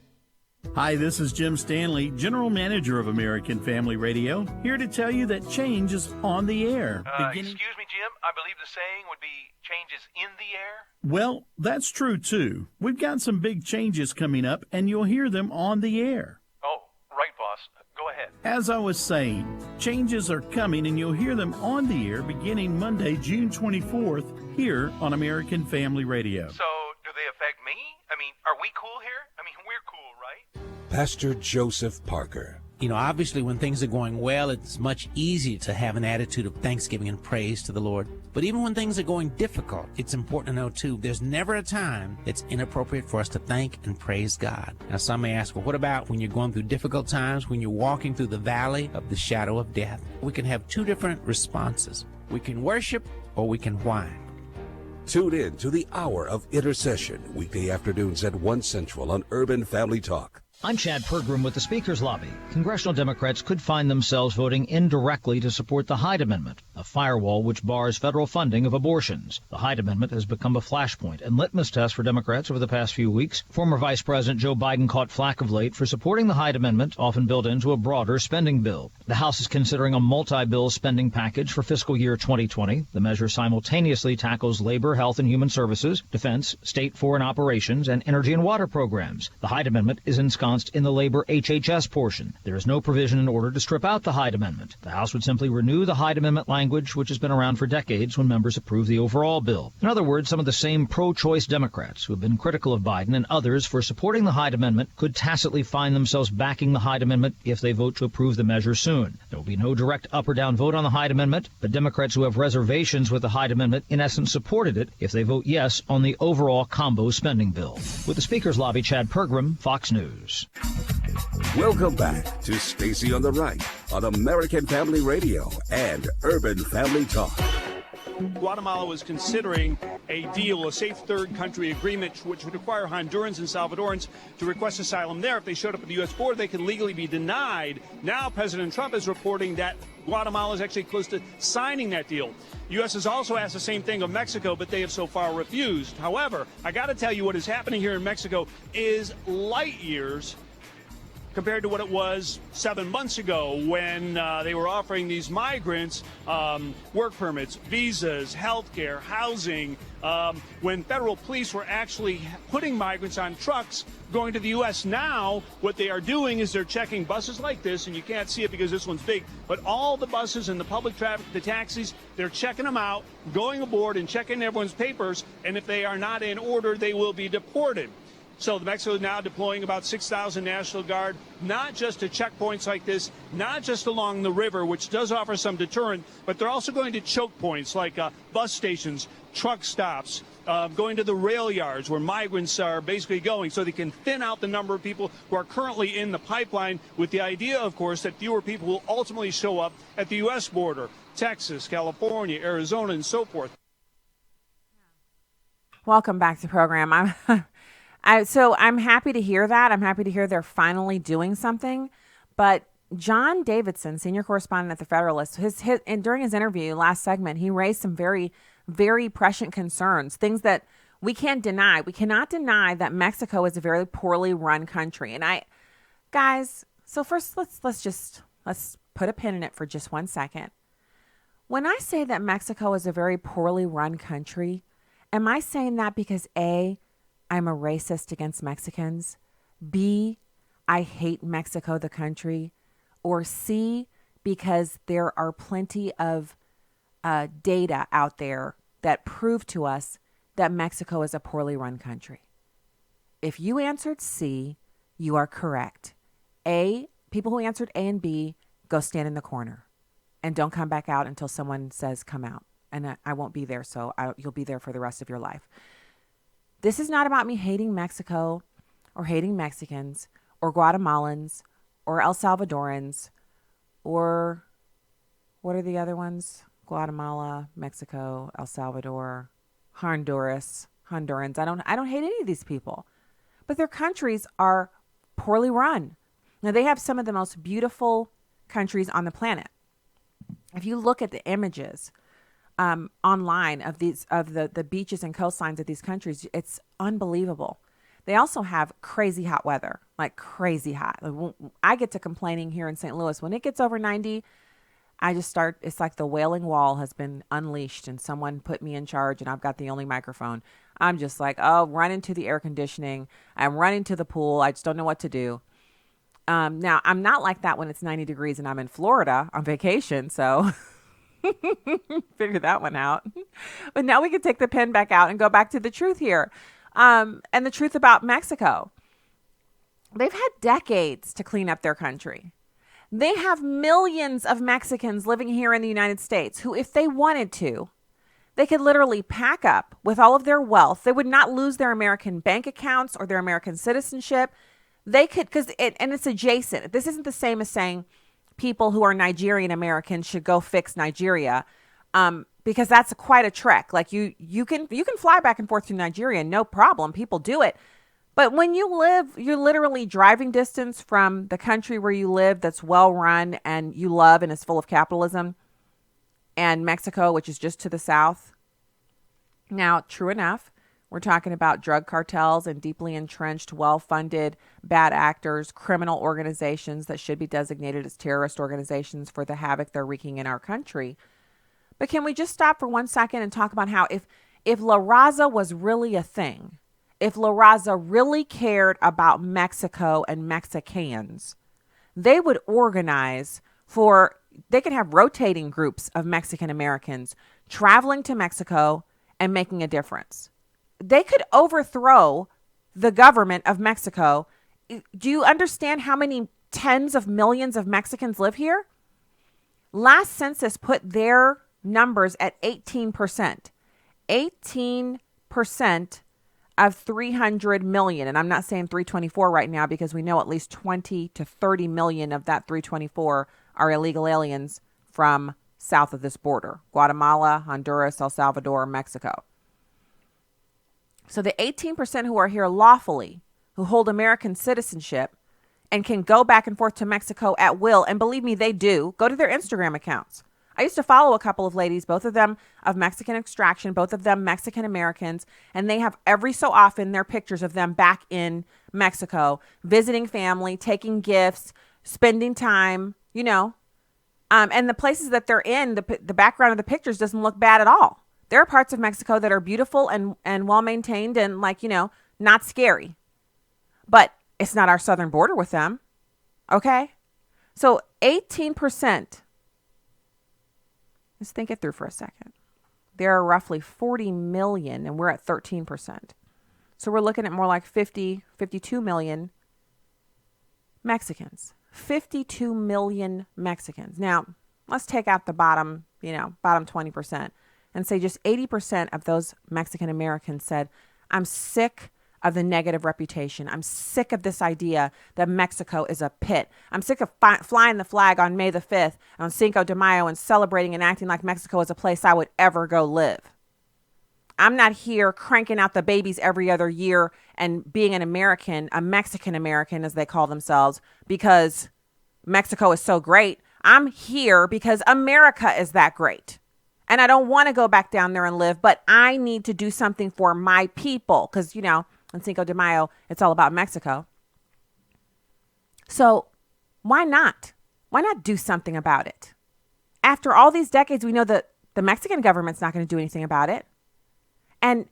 Hi, this is Jim Stanley, General Manager of American Family Radio, here to tell you that change is on the air. Excuse me, Jim. I believe the saying would be change is in the air. Well, that's true, too. We've got some big changes coming up, and you'll hear them on the air. Oh, right, boss. Go ahead. As I was saying, changes are coming, and you'll hear them on the air beginning Monday, June 24th, here on American Family Radio. So, do they affect me? I mean, are we cool here? I mean, we're cool, right? Pastor Joseph Parker. You know, obviously when things are going well, it's much easier to have an attitude of thanksgiving and praise to the Lord. But even when things are going difficult, it's important to know, too, there's never a time that's inappropriate for us to thank and praise God. Now, some may ask, well, what about when you're going through difficult times, when you're walking through the valley of the shadow of death? We can have two different responses. We can worship or we can whine. Tune in to the Hour of Intercession, weekday afternoons at 1 Central on Urban Family Talk. I'm Chad Pergram with the Speaker's Lobby. Congressional Democrats could find themselves voting indirectly to support the Hyde Amendment, a firewall which bars federal funding of abortions. The Hyde Amendment has become a flashpoint and litmus test for Democrats over the past few weeks. Former Vice President Joe Biden caught flack of late for supporting the Hyde Amendment, often built into a broader spending bill. The House is considering a multi-bill spending package for fiscal year 2020. The measure simultaneously tackles labor, health and human services, defense, state foreign operations, and energy and water programs. The Hyde Amendment is ensconced in the labor HHS portion. There is no provision in order to strip out the Hyde Amendment. The House would simply renew the Hyde Amendment language, which has been around for decades when members approve the overall bill. In other words, some of the same pro-choice Democrats who have been critical of Biden and others for supporting the Hyde Amendment could tacitly find themselves backing the Hyde Amendment if they vote to approve the measure soon. There will be no direct up or down vote on the Hyde Amendment, but Democrats who have reservations with the Hyde Amendment in essence supported it if they vote yes on the overall combo spending bill. With the Speaker's Lobby, Chad Pergram, Fox News. Welcome back to Stacy on the Right on American Family Radio and Urban Family Talk. Guatemala was considering a deal, a safe third country agreement, which would require Hondurans and Salvadorans to request asylum there. If they showed up at the U.S. border, they could legally be denied. Now President Trump is reporting that Guatemala is actually close to signing that deal. The U.S. has also asked the same thing of Mexico, but they have so far refused. However, I got to tell you what is happening here in Mexico is light years compared to what it was 7 months ago when they were offering these migrants work permits, visas, health care, housing, when federal police were actually putting migrants on trucks going to the U.S. Now, what they are doing is they're checking buses like this, and you can't see it because this one's big, but all the buses and the public traffic, the taxis, they're checking them out, going aboard and checking everyone's papers, and if they are not in order, they will be deported. So Mexico is now deploying about 6,000 National Guard, not just to checkpoints like this, not just along the river, which does offer some deterrent, but they're also going to choke points like bus stations, truck stops, going to the rail yards where migrants are basically going so they can thin out the number of people who are currently in the pipeline with the idea, of course, that fewer people will ultimately show up at the U.S. border, Texas, California, Arizona, and so forth. Welcome back to the program. So I'm happy to hear that. I'm happy to hear they're finally doing something. But John Davidson, senior correspondent at the Federalist, and during his interview last segment, he raised some very, very prescient concerns, things that we can't deny. We cannot deny that Mexico is a very poorly run country. And guys, so first let's put a pin in it for just 1 second. When I say that Mexico is a very poorly run country, am I saying that because A, I'm a racist against Mexicans, B, I hate Mexico, the country, or C, because there are plenty of data out there that prove to us that Mexico is a poorly run country. If you answered C, you are correct. A, people who answered A and B, go stand in the corner and don't come back out until someone says come out. And I won't be there, so you'll be there for the rest of your life. This is not about me hating Mexico or hating Mexicans or Guatemalans or El Salvadorans or what are the other ones? Guatemala, Mexico, El Salvador, Hondurans. I don't hate any of these people, but their countries are poorly run. Now they have some of the most beautiful countries on the planet. If you look at the images online of the beaches and coastlines of these countries, it's unbelievable. They also have crazy hot weather, like crazy hot. I get to complaining here in St. Louis. When it gets over 90, I just start, it's like the Wailing Wall has been unleashed and someone put me in charge and I've got the only microphone. I'm just like, oh, run into the air conditioning. I'm running to the pool. I just don't know what to do. Now, I'm not like that when it's 90 degrees and I'm in Florida on vacation, so figure that one out. But now we can take the pen back out and go back to the truth here. And the truth about Mexico. They've had decades to clean up their country. They have millions of Mexicans living here in the United States who, if they wanted to, they could literally pack up with all of their wealth. They would not lose their American bank accounts or their American citizenship. They could, and it's adjacent. This isn't the same as saying people who are Nigerian Americans should go fix Nigeria, because that's quite a trek. Like you can fly back and forth to Nigeria, no problem. People do it. But when you live, you're literally driving distance from the country where you live that's well run and you love and is full of capitalism, and Mexico, which is just to the south. Now, true enough, we're talking about drug cartels and deeply entrenched, well-funded, bad actors, criminal organizations that should be designated as terrorist organizations for the havoc they're wreaking in our country. But can we just stop for 1 second and talk about how if La Raza was really a thing, if La Raza really cared about Mexico and Mexicans, they would organize they could have rotating groups of Mexican Americans traveling to Mexico and making a difference. They could overthrow the government of Mexico. Do you understand how many tens of millions of Mexicans live here? Last census put their numbers at 18%. 18% of 300 million. And I'm not saying 324 right now because we know at least 20 to 30 million of that 324 are illegal aliens from south of this border. Guatemala, Honduras, El Salvador, Mexico. So the 18% who are here lawfully, who hold American citizenship and can go back and forth to Mexico at will, and believe me, they do, go to their Instagram accounts. I used to follow a couple of ladies, both of them of Mexican extraction, both of them Mexican Americans, and they have every so often their pictures of them back in Mexico, visiting family, taking gifts, spending time, and the places that they're in, the background of the pictures doesn't look bad at all. There are parts of Mexico that are beautiful and well-maintained and not scary. But it's not our southern border with them. Okay? So 18%. Let's think it through for a second. There are roughly 40 million and we're at 13%. So we're looking at more like 52 million Mexicans. 52 million Mexicans. Now, let's take out the bottom 20%. And say just 80% of those Mexican Americans said, I'm sick of the negative reputation. I'm sick of this idea that Mexico is a pit. I'm sick of flying the flag on May the 5th on Cinco de Mayo and celebrating and acting like Mexico is a place I would ever go live. I'm not here cranking out the babies every other year and being an American, a Mexican American as they call themselves, because Mexico is so great. I'm here because America is that great. And I don't want to go back down there and live, but I need to do something for my people. Because, on Cinco de Mayo, it's all about Mexico. So why not? Why not do something about it? After all these decades, we know that the Mexican government's not going to do anything about it. And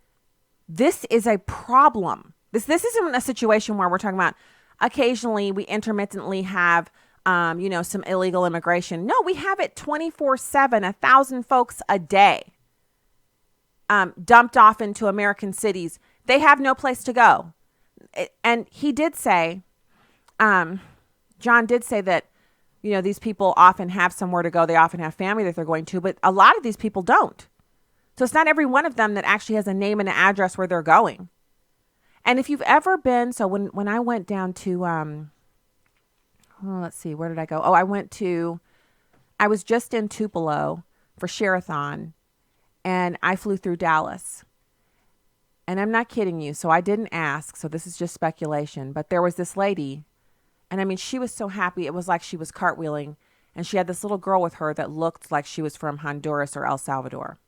this is a problem. This isn't a situation where we're talking about occasionally we intermittently have, some illegal immigration. No, we have it 24/7, 1,000 folks a day dumped off into American cities. They have no place to go. And he did say, John did say that, these people often have somewhere to go. They often have family that they're going to, but a lot of these people don't. So it's not every one of them that actually has a name and an address where they're going. And if you've ever been, so when I went down to, let's see, where did I go? Oh, I was just in Tupelo for Sherathon, and I flew through Dallas. And I'm not kidding you, so I didn't ask, so this is just speculation, but there was this lady, and I mean, she was so happy. It was like she was cartwheeling, and she had this little girl with her that looked like she was from Honduras or El Salvador.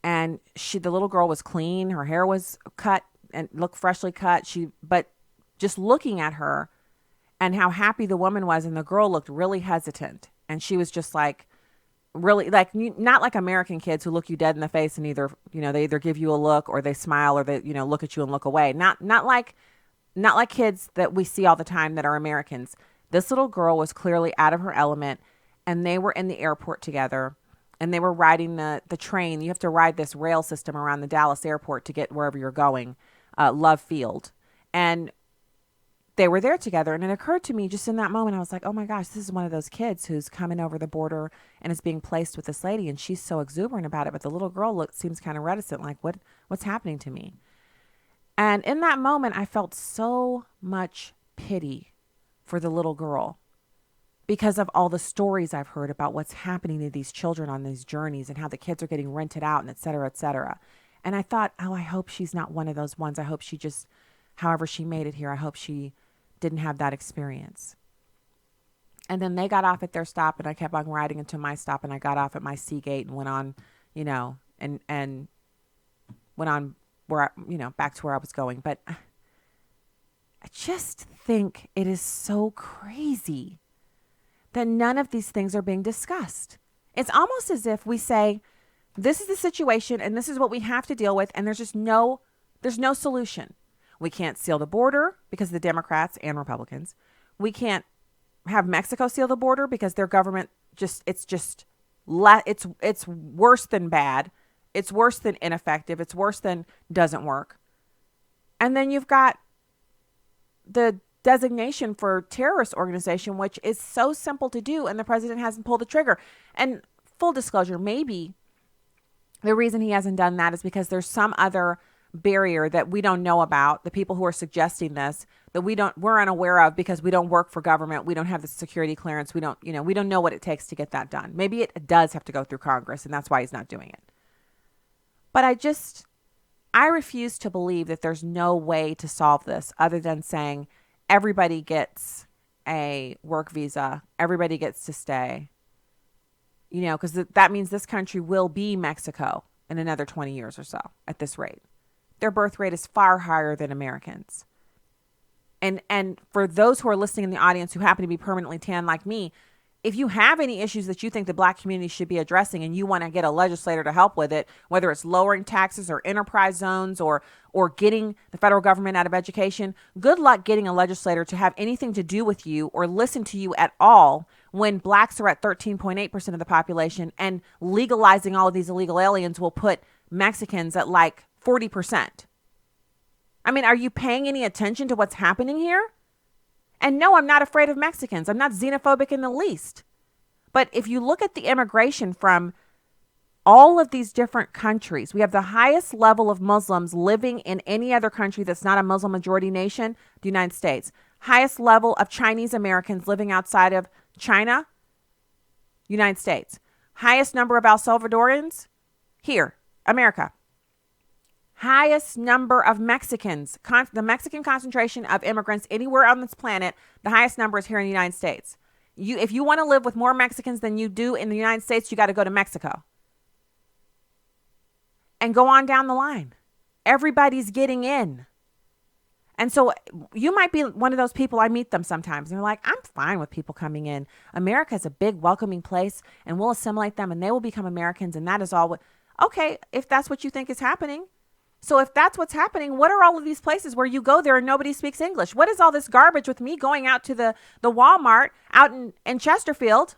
And the little girl was clean. Her hair was cut and looked freshly cut. But just looking at her and how happy the woman was, and the girl looked really hesitant. And she was just like, really, like, not like American kids who look you dead in the face and they either give you a look or they smile or they, look at you and look away. Not like kids that we see all the time that are Americans. This little girl was clearly out of her element, and they were in the airport together. And they were riding the train. You have to ride this rail system around the Dallas airport to get wherever you're going, Love Field. And they were there together. And it occurred to me just in that moment, I was like, oh my gosh, this is one of those kids who's coming over the border and is being placed with this lady. And she's so exuberant about it. But the little girl seems kind of reticent, like, what's happening to me? And in that moment, I felt so much pity for the little girl, because of all the stories I've heard about what's happening to these children on these journeys and how the kids are getting rented out and et cetera, et cetera. And I thought, oh, I hope she's not one of those ones. I hope she just, however she made it here, I hope she didn't have that experience. And then they got off at their stop, and I kept on riding into my stop, and I got off at my Seagate and went on, and went on where back to where I was going. But I just think it is so crazy that none of these things are being discussed. It's almost as if we say, this is the situation and this is what we have to deal with, and there's no solution. We can't seal the border because of the Democrats and Republicans. We can't have Mexico seal the border because their government it's worse than bad. It's worse than ineffective. It's worse than doesn't work. And then you've got the designation for terrorist organization, which is so simple to do, and the president hasn't pulled the trigger. And full disclosure, maybe the reason he hasn't done that is because there's some other barrier that we don't know about. The people who are suggesting this that we're unaware of because we don't work for government. We don't have the security clearance. We don't know what it takes to get that done. Maybe it does have to go through Congress, and that's why he's not doing it. But I refuse to believe that there's no way to solve this other than saying, everybody gets a work visa. Everybody gets to stay, because that means this country will be Mexico in another 20 years or so at this rate. Their birth rate is far higher than Americans. And for those who are listening in the audience who happen to be permanently tan like me, if you have any issues that you think the black community should be addressing and you want to get a legislator to help with it, whether it's lowering taxes or enterprise zones or getting the federal government out of education, good luck getting a legislator to have anything to do with you or listen to you at all when blacks are at 13.8% of the population, and legalizing all of these illegal aliens will put Mexicans at like 40%. I mean, are you paying any attention to what's happening here? And no, I'm not afraid of Mexicans. I'm not xenophobic in the least. But if you look at the immigration from all of these different countries, we have the highest level of Muslims living in any other country that's not a Muslim majority nation, the United States. Highest level of Chinese Americans living outside of China, United States. Highest number of El Salvadorians, here, America. Highest number of Mexicans, the Mexican concentration of immigrants anywhere on this planet, the highest number is here in the United States. If you want to live with more Mexicans than you do in the United States, you got to go to Mexico. And go on down the line. Everybody's getting in. And so you might be one of those people, I meet them sometimes, and they're like, I'm fine with people coming in. America is a big, welcoming place, and we'll assimilate them, and they will become Americans, and that is all. Okay, if that's what you think is happening, So if that's what's happening, what are all of these places where you go there and nobody speaks English? What is all this garbage with me going out to the Walmart out in Chesterfield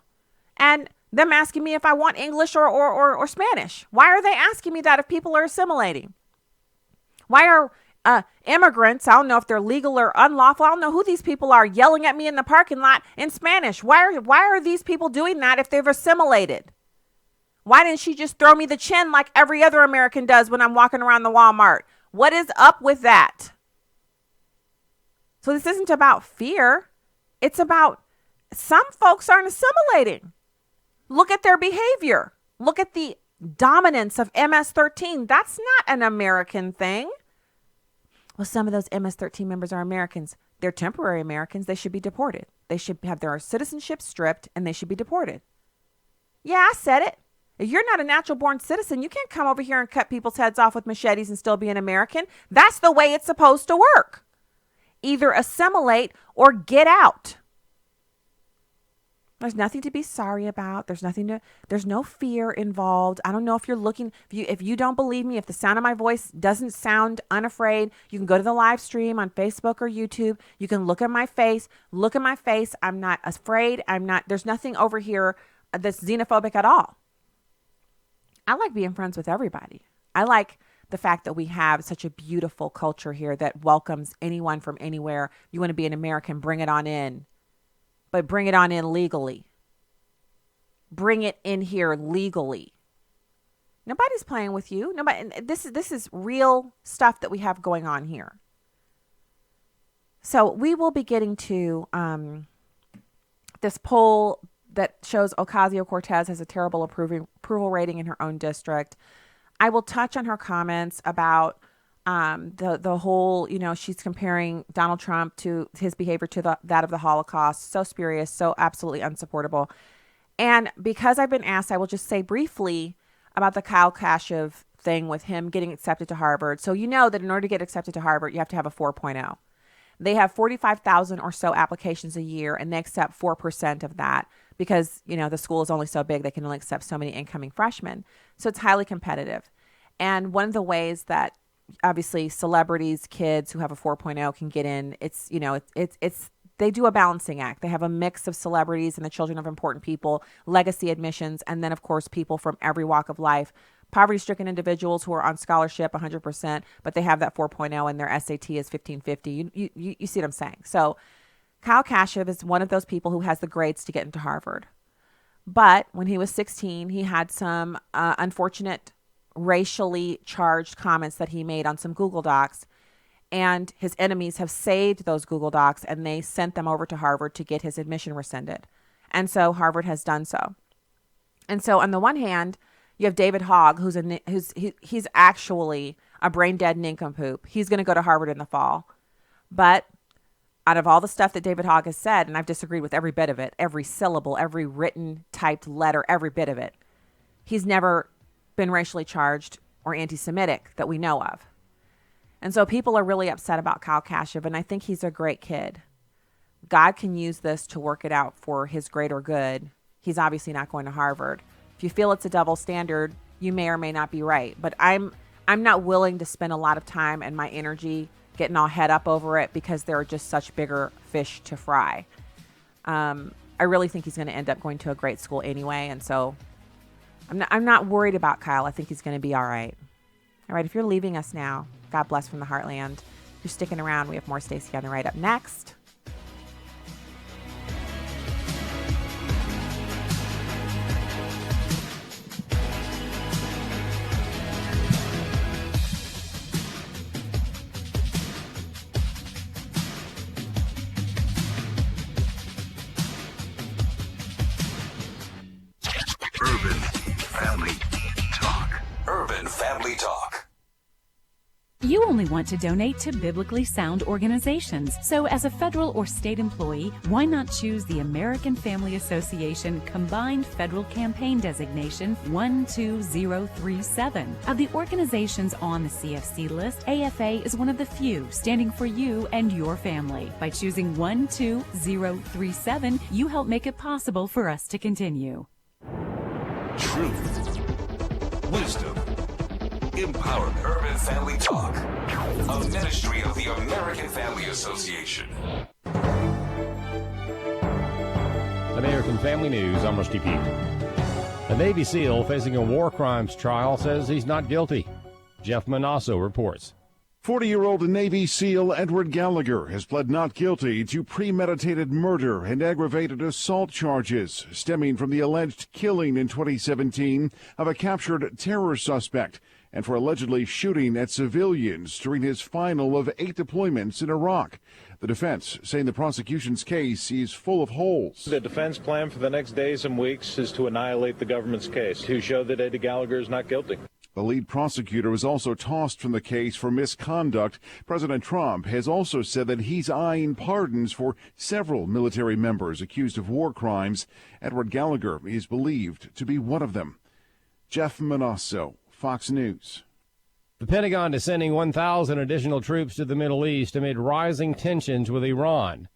and them asking me if I want English or Spanish? Why are they asking me that if people are assimilating? Why are immigrants, I don't know if they're legal or unlawful, I don't know who these people are, yelling at me in the parking lot in Spanish? Why are these people doing that if they've assimilated? Why didn't she just throw me the chin like every other American does when I'm walking around the Walmart? What is up with that? So this isn't about fear. It's about some folks aren't assimilating. Look at their behavior. Look at the dominance of MS-13. That's not an American thing. Well, some of those MS-13 members are Americans. They're temporary Americans. They should be deported. They should have their citizenship stripped and they should be deported. Yeah, I said it. If you're not a natural born citizen, you can't come over here and cut people's heads off with machetes and still be an American. That's the way it's supposed to work. Either assimilate or get out. There's nothing to be sorry about. There's no fear involved. I don't know if you're looking, if you don't believe me, if the sound of my voice doesn't sound unafraid, you can go to the live stream on Facebook or YouTube. You can look at my face. Look at my face. I'm not afraid. There's nothing over here that's xenophobic at all. I like being friends with everybody. I like the fact that we have such a beautiful culture here that welcomes anyone from anywhere. You want to be an American, bring it on in. But bring it on in legally. Bring it in here legally. Nobody's playing with you. Nobody. This is real stuff that we have going on here. So we will be getting to this poll that shows Ocasio-Cortez has a terrible approval rating in her own district. I will touch on her comments about the whole, she's comparing Donald Trump to his behavior to that of the Holocaust. So spurious, so absolutely unsupportable. And because I've been asked, I will just say briefly about the Kyle Kashuv thing with him getting accepted to Harvard. So you know that in order to get accepted to Harvard, you have to have a 4.0. They have 45,000 or so applications a year, and they accept 4% of that because, the school is only so big, they can only accept so many incoming freshmen. So it's highly competitive. And one of the ways that obviously celebrities, kids who have a 4.0 can get in, it's they do a balancing act. They have a mix of celebrities and the children of important people, legacy admissions, and then, of course, people from every walk of life. Poverty-stricken individuals who are on scholarship 100%, but they have that 4.0 and their SAT is 1550. You see what I'm saying? So Kyle Kashuv is one of those people who has the grades to get into Harvard. But when he was 16, he had some unfortunate racially charged comments that he made on some Google Docs. And his enemies have saved those Google Docs and they sent them over to Harvard to get his admission rescinded. And so Harvard has done so. And so on the one hand, you have David Hogg, he's actually a brain dead nincompoop. He's going to go to Harvard in the fall. But out of all the stuff that David Hogg has said, and I've disagreed with every bit of it, every syllable, every written, typed letter, every bit of it, he's never been racially charged or anti-Semitic that we know of. And so people are really upset about Kyle Kashuv, and I think he's a great kid. God can use this to work it out for his greater good. He's obviously not going to Harvard. If you feel it's a double standard, you may or may not be right. But I'm not willing to spend a lot of time and my energy getting all head up over it because there are just such bigger fish to fry. I really think he's going to end up going to a great school anyway, and so I'm not worried about Kyle. I think he's going to be all right. All right, if you're leaving us now, God bless from the Heartland. If you're sticking around, we have more Stacy on the Right up next. Urban Family Talk. You only want to donate to biblically sound organizations. So as a federal or state employee, why not choose the American Family Association Combined Federal Campaign Designation 12037? Of the organizations on the CFC list, AFA is one of the few standing for you and your family. By choosing 12037, you help make it possible for us to continue. Truth, wisdom, Empowerment. Urban Family Talk, a ministry of the American Family Association. American Family News, I'm Rusty Pete. A Navy SEAL facing a war crimes trial says he's not guilty. Jeff Manasso reports. 40-year-old Navy SEAL Edward Gallagher has pled not guilty to premeditated murder and aggravated assault charges stemming from the alleged killing in 2017 of a captured terror suspect and for allegedly shooting at civilians during his final of 8 deployments in Iraq. The defense saying the prosecution's case is full of holes. The defense plan for the next days and weeks is to annihilate the government's case, to show that Eddie Gallagher is not guilty. The lead prosecutor was also tossed from the case for misconduct. President Trump has also said that he's eyeing pardons for several military members accused of war crimes. Edward Gallagher is believed to be one of them. Jeff Manasso, Fox News. The Pentagon is sending 1,000 additional troops to the Middle East amid rising tensions with Iran.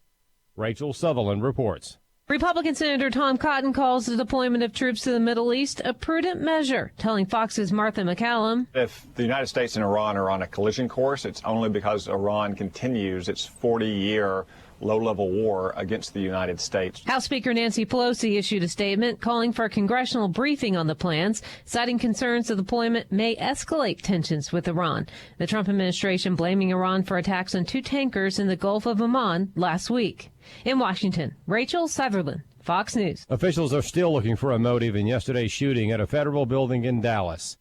Rachel Sutherland reports. Republican Senator Tom Cotton calls the deployment of troops to the Middle East a prudent measure, telling Fox's Martha McCallum. If the United States and Iran are on a collision course, it's only because Iran continues its 40-year low-level war against the United States. House Speaker Nancy Pelosi issued a statement calling for a congressional briefing on the plans, citing concerns the deployment may escalate tensions with Iran. The Trump administration blaming Iran for attacks on 2 tankers in the Gulf of Oman last week. In Washington, Rachel Sutherland, Fox News. Officials are still looking for a motive in yesterday's shooting at a federal building in Dallas.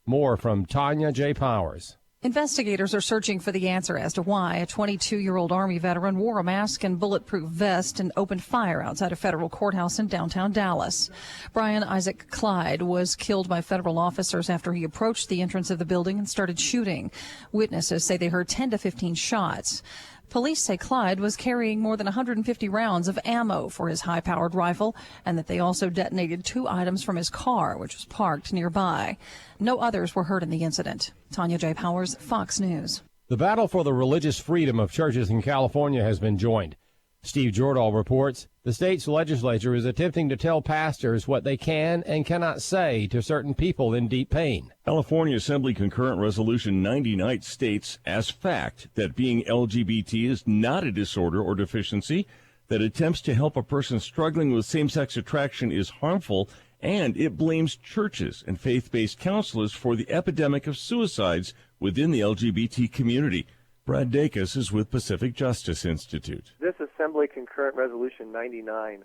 More from Tanya J. Powers. Investigators are searching for the answer as to why a 22-year-old Army veteran wore a mask and bulletproof vest and opened fire outside a federal courthouse in downtown Dallas. Brian Isaac Clyde was killed by federal officers after he approached the entrance of the building and started shooting. Witnesses say they heard 10 to 15 shots. Police say Clyde was carrying more than 150 rounds of ammo for his high-powered rifle and that they also detonated 2 items from his car, which was parked nearby. No others were hurt in the incident. Tanya J. Powers, Fox News. The battle for the religious freedom of churches in California has been joined. Steve Jordahl reports the state's legislature is attempting to tell pastors what they can and cannot say to certain people in deep pain. California Assembly Concurrent Resolution 99 states as fact that being LGBT is not a disorder or deficiency, that attempts to help a person struggling with same-sex attraction is harmful, and it blames churches and faith-based counselors for the epidemic of suicides within the LGBT community. Brad Dacus is with Pacific Justice Institute. This Assembly Concurrent Resolution 99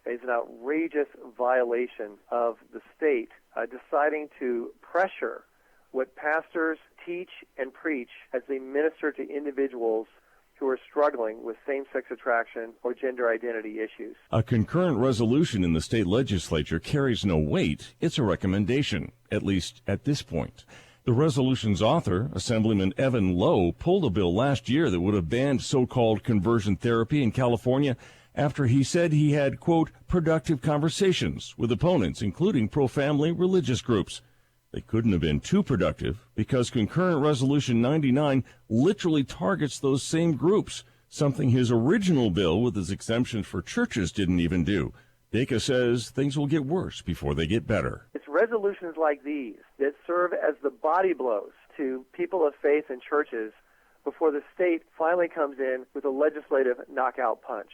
is an outrageous violation of the state deciding to pressure what pastors teach and preach as they minister to individuals who are struggling with same-sex attraction or gender identity issues. A concurrent resolution in the state legislature carries no weight. It's a recommendation, at least at this point. The resolution's author, Assemblyman Evan Lowe, pulled a bill last year that would have banned so-called conversion therapy in California after he said he had, quote, productive conversations with opponents, including pro-family religious groups. They couldn't have been too productive because concurrent resolution 99 literally targets those same groups, something his original bill with its exemptions for churches didn't even do. Dacus says things will get worse before they get better. It's resolutions like these that serve as the body blows to people of faith and churches before the state finally comes in with a legislative knockout punch.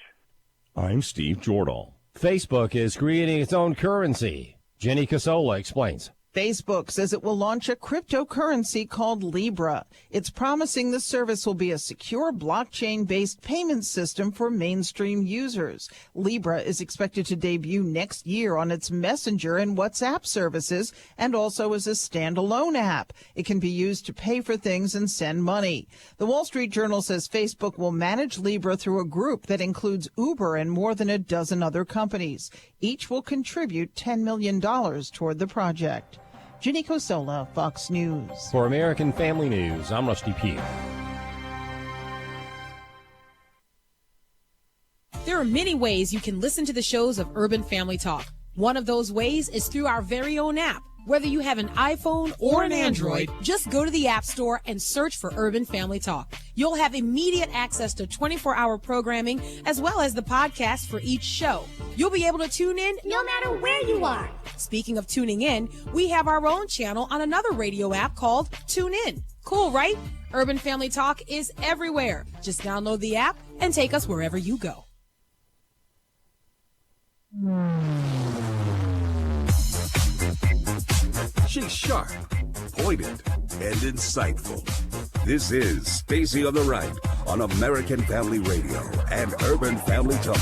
I'm Steve Jordahl. Facebook is creating its own currency. Jenny Casola explains. Facebook says it will launch a cryptocurrency called Libra. It's promising the service will be a secure blockchain-based payment system for mainstream users. Libra is expected to debut next year on its Messenger and WhatsApp services and also as a standalone app. It can be used to pay for things and send money. The Wall Street Journal says Facebook will manage Libra through a group that includes Uber and more than a dozen other companies. Each will contribute $10 million toward the project. Jenny Cosola, Fox News. For American Family News, I'm Rusty Pete. There are many ways you can listen to the shows of Urban Family Talk. One of those ways is through our very own app, Whether you have an iPhone or an Android, just go to the App Store and search for Urban Family Talk. You'll have immediate access to 24-hour programming as well as the podcast for each show. You'll be able to tune in no matter where you are. Speaking of tuning in, we have our own channel on another radio app called TuneIn. Cool, right? Urban Family Talk is everywhere. Just download the app and take us wherever you go. She's sharp, pointed, and insightful. This is Stacy on the Right on American Family Radio and Urban Family Talk.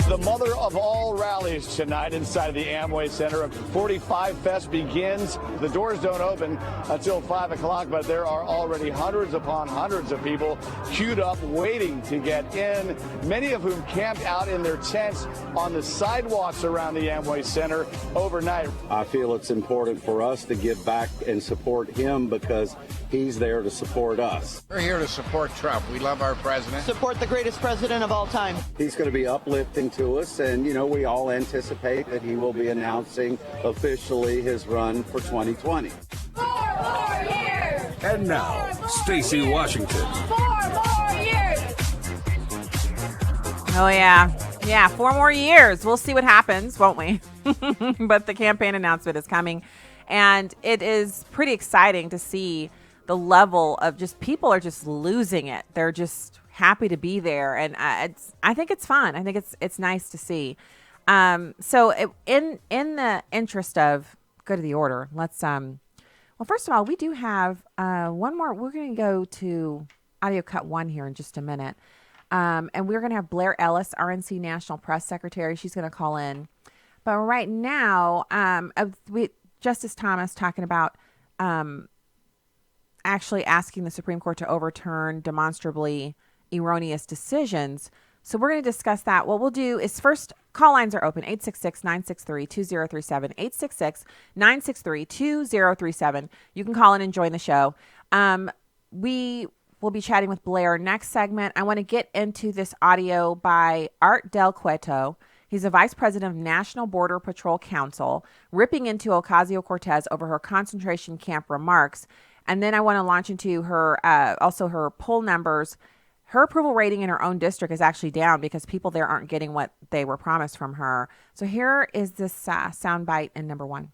The mother of all rallies tonight inside of the Amway Center. 45 Fest begins. The doors don't open until 5 o'clock, but there are already hundreds upon hundreds of people queued up waiting to get in, many of whom camped out in their tents on the sidewalks around the Amway Center overnight. I feel it's important for us to give back and support him because he's there to support us. We're here to support Trump. We love our president. Support the greatest president of all time. He's going to be uplifting to us, and, you know, we all anticipate that he will be announcing officially his run for 2020. 4 more years! And now, Stacy Washington. 4 more years! Oh, yeah. Yeah, 4 more years. We'll see what happens, won't we? But the campaign announcement is coming, and it is pretty exciting to see the level of just people are just losing it. They're just happy to be there, and I think it's fun. I think it's nice to see. In the interest of go to the order, let's well, first of all, we do have one more. We're going to go to audio cut 1 here in just a minute, and we're going to have Blair Ellis, RNC National Press Secretary. She's going to call in, but right now, Justice Thomas talking about actually asking the Supreme Court to overturn demonstrably erroneous decisions. So we're going to discuss that. What we'll do is first, call lines are open, 866-963-2037, 866-963-2037. You can call in and join the show. We will be chatting with Blair next segment. I want to get into this audio by Art Del Cueto. He's a vice president of National Border Patrol Council, ripping into Ocasio-Cortez over her concentration camp remarks. And then I want to launch into her, also her poll numbers. Her approval rating in her own district is actually down because people there aren't getting what they were promised from her. So here is this soundbite in number 1.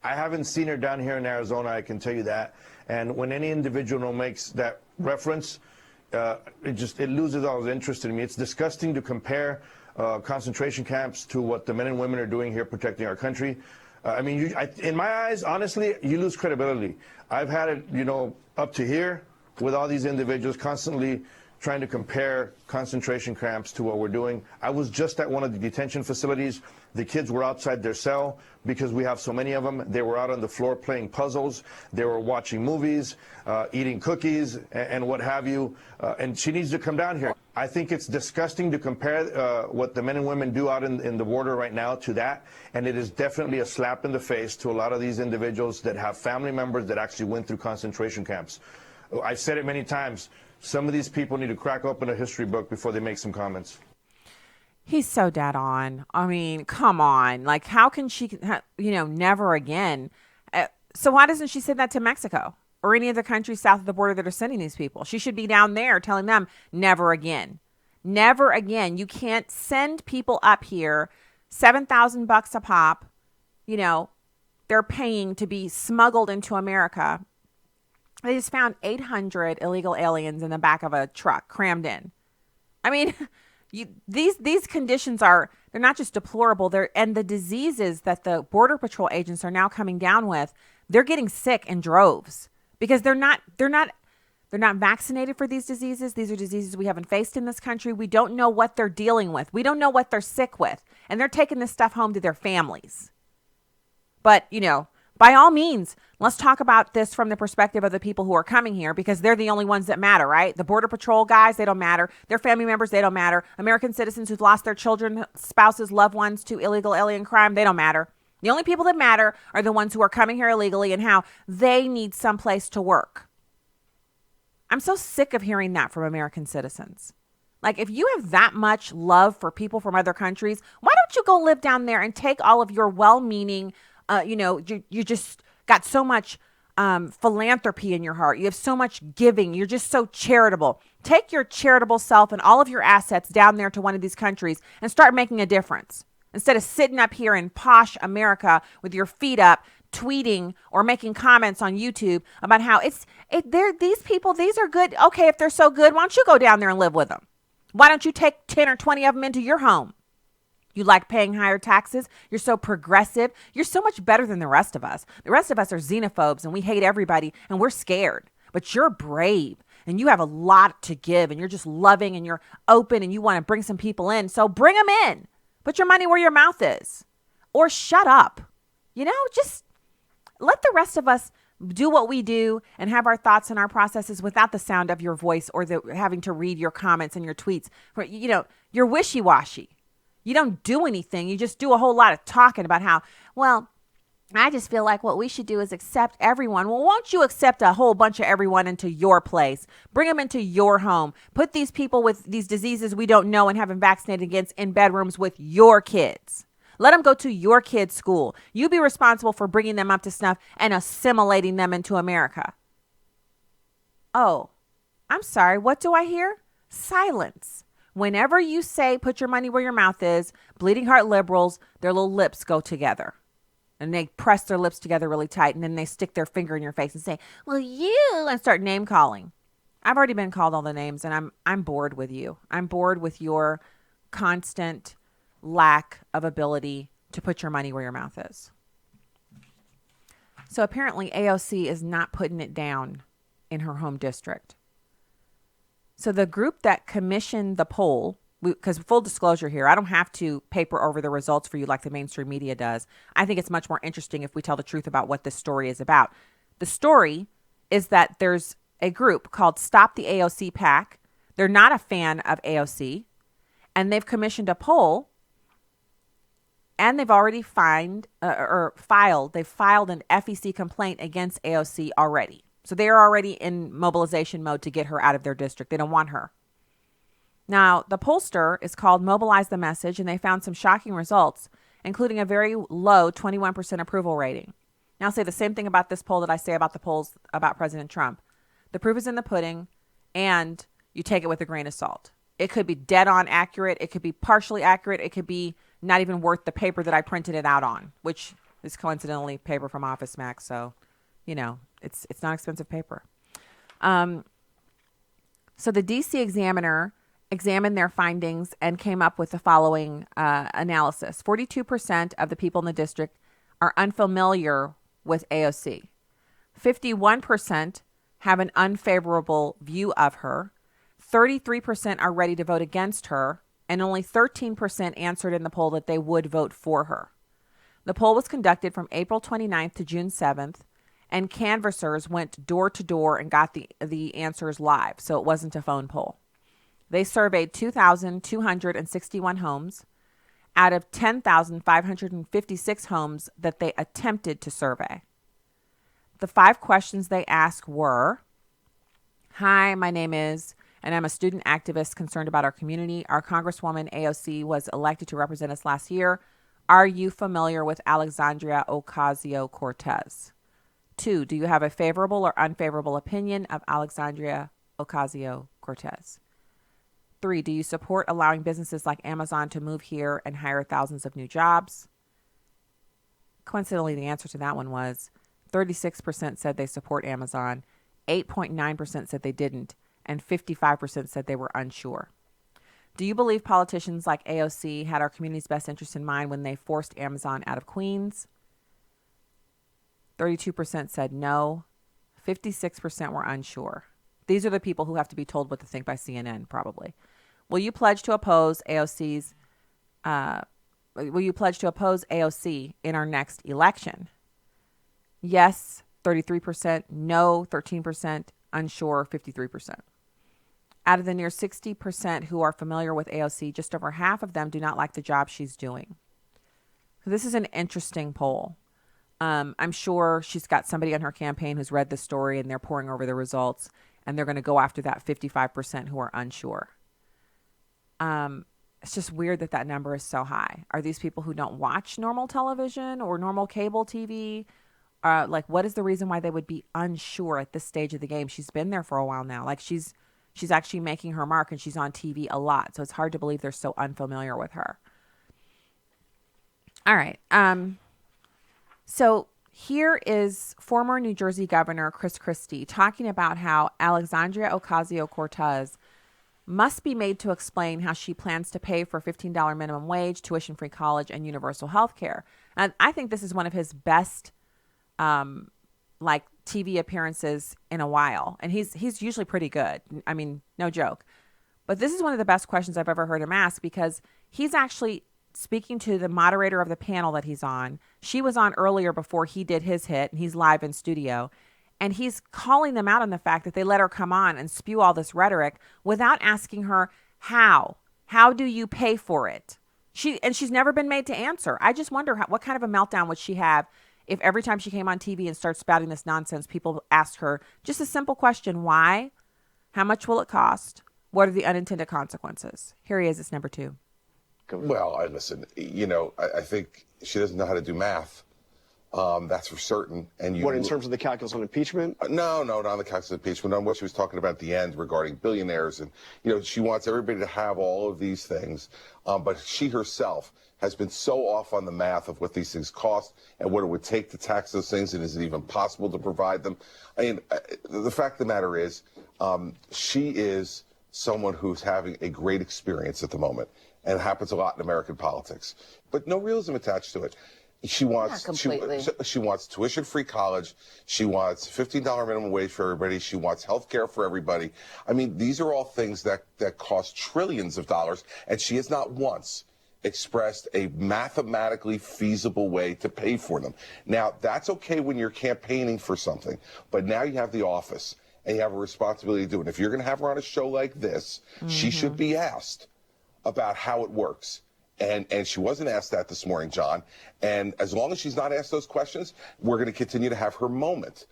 I haven't seen her down here in Arizona, I can tell you that. And when any individual makes that reference, it loses all its interest in me. It's disgusting to compare concentration camps to what the men and women are doing here protecting our country. In my eyes, honestly, you lose credibility. I've had it, up to here with all these individuals constantly trying to compare concentration camps to what we're doing. I was just at one of the detention facilities. The kids were outside their cell because we have so many of them. They were out on the floor playing puzzles. They were watching movies, eating cookies, and what have you. And she needs to come down here. I think it's disgusting to compare what the men and women do out in the border right now to that. And it is definitely a slap in the face to a lot of these individuals that have family members that actually went through concentration camps. I've said it many times. Some of these people need to crack open a history book before they make some comments. He's so dead on. I mean, come on. Like, how can she, never again? So why doesn't she say that to Mexico or any of the countries south of the border that are sending these people? She should be down there telling them, never again. Never again. You can't send people up here, $7,000 a pop. They're paying to be smuggled into America. They just found 800 illegal aliens in the back of a truck crammed in. I mean, these conditions they're not just deplorable. And the diseases that the Border Patrol agents are now coming down with, they're getting sick in droves because they're not vaccinated for these diseases. These are diseases we haven't faced in this country. We don't know what they're dealing with. We don't know what they're sick with. And they're taking this stuff home to their families. But, by all means, let's talk about this from the perspective of the people who are coming here because they're the only ones that matter, right? The Border Patrol guys, they don't matter. Their family members, they don't matter. American citizens who've lost their children, spouses, loved ones to illegal alien crime, they don't matter. The only people that matter are the ones who are coming here illegally and how they need someplace to work. I'm so sick of hearing that from American citizens. Like, if you have that much love for people from other countries, why don't you go live down there and take all of your well-meaning, you're just got so much philanthropy in your heart. You have so much giving. You're just so charitable. Take your charitable self and all of your assets down there to one of these countries and start making a difference. Instead of sitting up here in posh America with your feet up, tweeting or making comments on YouTube about how these people, these are good. Okay, if they're so good, why don't you go down there and live with them? Why don't you take 10 or 20 of them into your home? You like paying higher taxes. You're so progressive. You're so much better than the rest of us. The rest of us are xenophobes and we hate everybody and we're scared. But you're brave and you have a lot to give and you're just loving and you're open and you want to bring some people in. So bring them in. Put your money where your mouth is. Or shut up. Just let the rest of us do what we do and have our thoughts and our processes without the sound of your voice or having to read your comments and your tweets. You're wishy-washy. You don't do anything. You just do a whole lot of talking about how, well, I just feel like what we should do is accept everyone. Well, won't you accept a whole bunch of everyone into your place? Bring them into your home. Put these people with these diseases we don't know and haven't vaccinated against in bedrooms with your kids. Let them go to your kids' school. You be responsible for bringing them up to snuff and assimilating them into America. Oh, I'm sorry. What do I hear? Silence. Whenever you say put your money where your mouth is, bleeding heart liberals, their little lips go together. And they press their lips together really tight. And then they stick their finger in your face and say, well, and start name calling. I've already been called all the names and I'm bored with you. I'm bored with your constant lack of ability to put your money where your mouth is. So apparently AOC is not putting it down in her home district. So the group that commissioned the poll, because full disclosure here, I don't have to paper over the results for you like the mainstream media does. I think it's much more interesting if we tell the truth about what this story is about. The story is that there's a group called Stop the AOC PAC. They're not a fan of AOC, and they've commissioned a poll, and they've already filed an FEC complaint against AOC already. So they're already in mobilization mode to get her out of their district. They don't want her. Now, the pollster is called Mobilize the Message, and they found some shocking results, including a very low 21% approval rating. Now, I'll say the same thing about this poll that I say about the polls about President Trump. The proof is in the pudding, and you take it with a grain of salt. It could be dead on accurate. It could be partially accurate. It could be not even worth the paper that I printed it out on, which is coincidentally paper from Office Max. So, it's not expensive paper. So the DC Examiner examined their findings and came up with the following analysis. 42% of the people in the district are unfamiliar with AOC. 51% have an unfavorable view of her. 33% are ready to vote against her. And only 13% answered in the poll that they would vote for her. The poll was conducted from April 29th to June 7th. And canvassers went door to door and got the answers live. So it wasn't a phone poll. They surveyed 2,261 homes out of 10,556 homes that they attempted to survey. The 5 questions they asked were, hi, my name is, and I'm a student activist concerned about our community. Our Congresswoman AOC was elected to represent us last year. Are you familiar with Alexandria Ocasio-Cortez? 2, do you have a favorable or unfavorable opinion of Alexandria Ocasio-Cortez? 3, do you support allowing businesses like Amazon to move here and hire thousands of new jobs? Coincidentally, the answer to that one was 36% said they support Amazon, 8.9% said they didn't, and 55% said they were unsure. Do you believe politicians like AOC had our community's best interest in mind when they forced Amazon out of Queens? 32% said no. 56% were unsure. These are the people who have to be told what to think by CNN, probably. Will you pledge to oppose AOC in our next election? Yes, 33%. No, 13%. Unsure, 53%. Out of the near 60% who are familiar with AOC, just over half of them do not like the job she's doing. So this is an interesting poll. I'm sure she's got somebody on her campaign who's read the story and they're pouring over the results and they're going to go after that 55% who are unsure. It's just weird that number is so high. Are these people who don't watch normal television or normal cable TV? like, what is the reason why they would be unsure at this stage of the game? She's been there for a while now. Like, she's actually making her mark, and she's on TV a lot. So it's hard to believe they're so unfamiliar with her. All right. So here is former New Jersey Governor Chris Christie talking about how Alexandria Ocasio-Cortez must be made to explain how she plans to pay for $15 minimum wage, tuition-free college, and universal health care. And I think this is one of his best like TV appearances in a while. And he's usually pretty good. I mean, no joke. But this is one of the best questions I've ever heard him ask, because he's actually speaking to the moderator of the panel that he's on. She was on earlier before he did his hit, and he's live in studio. And he's calling them out on the fact that they let her come on and spew all this rhetoric without asking her how. How do you pay for it? She's never been made to answer. I just wonder what kind of a meltdown would she have if every time she came on TV and started spouting this nonsense, people asked her just a simple question: why? How much will it cost? What are the unintended consequences? Here he is. It's number 2. Well, listen, I think she doesn't know how to do math. That's for certain. And what, in terms of the calculus on impeachment? No, not on the calculus on impeachment. On what she was talking about at the end regarding billionaires. And, she wants everybody to have all of these things. But she herself has been so off on the math of what these things cost and what it would take to tax those things, and is it even possible to provide them? I mean, the fact of the matter is, she is someone who's having a great experience at the moment, and it happens a lot in American politics, but no realism attached to it. She wants she wants tuition-free college. She wants $15 minimum wage for everybody. She wants health care for everybody. I mean, these are all things that cost trillions of dollars, and she has not once expressed a mathematically feasible way to pay for them. Now, that's okay when you're campaigning for something, but now you have the office, and you have a responsibility to do it. If you're going to have her on a show like this, she should be asked about how it works. And she wasn't asked that this morning, John. And as long as she's not asked those questions, we're going to continue to have her moment.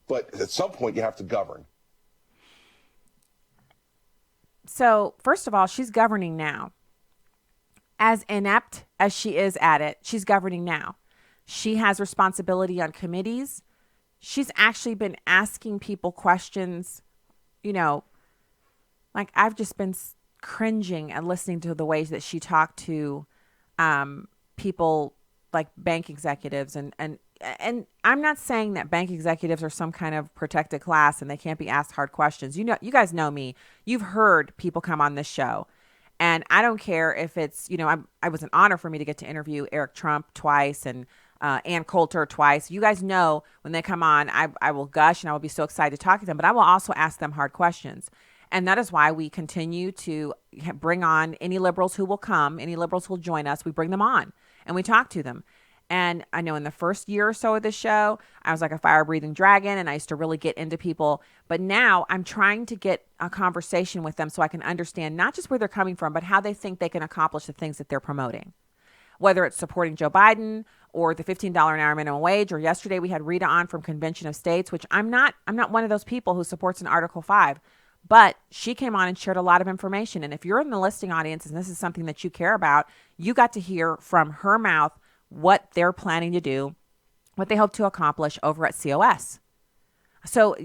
But at some point, you have to govern. So, first of all, she's governing now. As inept as she is at it, she's governing now. She has responsibility on committees. She's actually been asking people questions, like I've just been cringing and listening to the ways that she talked to people like bank executives. And I'm not saying that bank executives are some kind of protected class and they can't be asked hard questions. You guys know me. You've heard people come on this show. And I don't care if it's, it was an honor for me to get to interview Eric Trump twice and Ann Coulter twice. You guys know when they come on, I will gush and I will be so excited to talk to them, but I will also ask them hard questions. And that is why we continue to bring on any liberals who will come, any liberals who will join us. We bring them on and we talk to them. And I know in the first year or so of this show, I was like a fire-breathing dragon and I used to really get into people. But now I'm trying to get a conversation with them so I can understand not just where they're coming from, but how they think they can accomplish the things that they're promoting. Whether it's supporting Joe Biden or the $15 an hour minimum wage, or yesterday we had Rita on from Convention of States, which I'm not one of those people who supports an Article 5. But she came on and shared a lot of information. And if you're in the listening audience and this is something that you care about, you got to hear from her mouth what they're planning to do, what they hope to accomplish over at COS. So,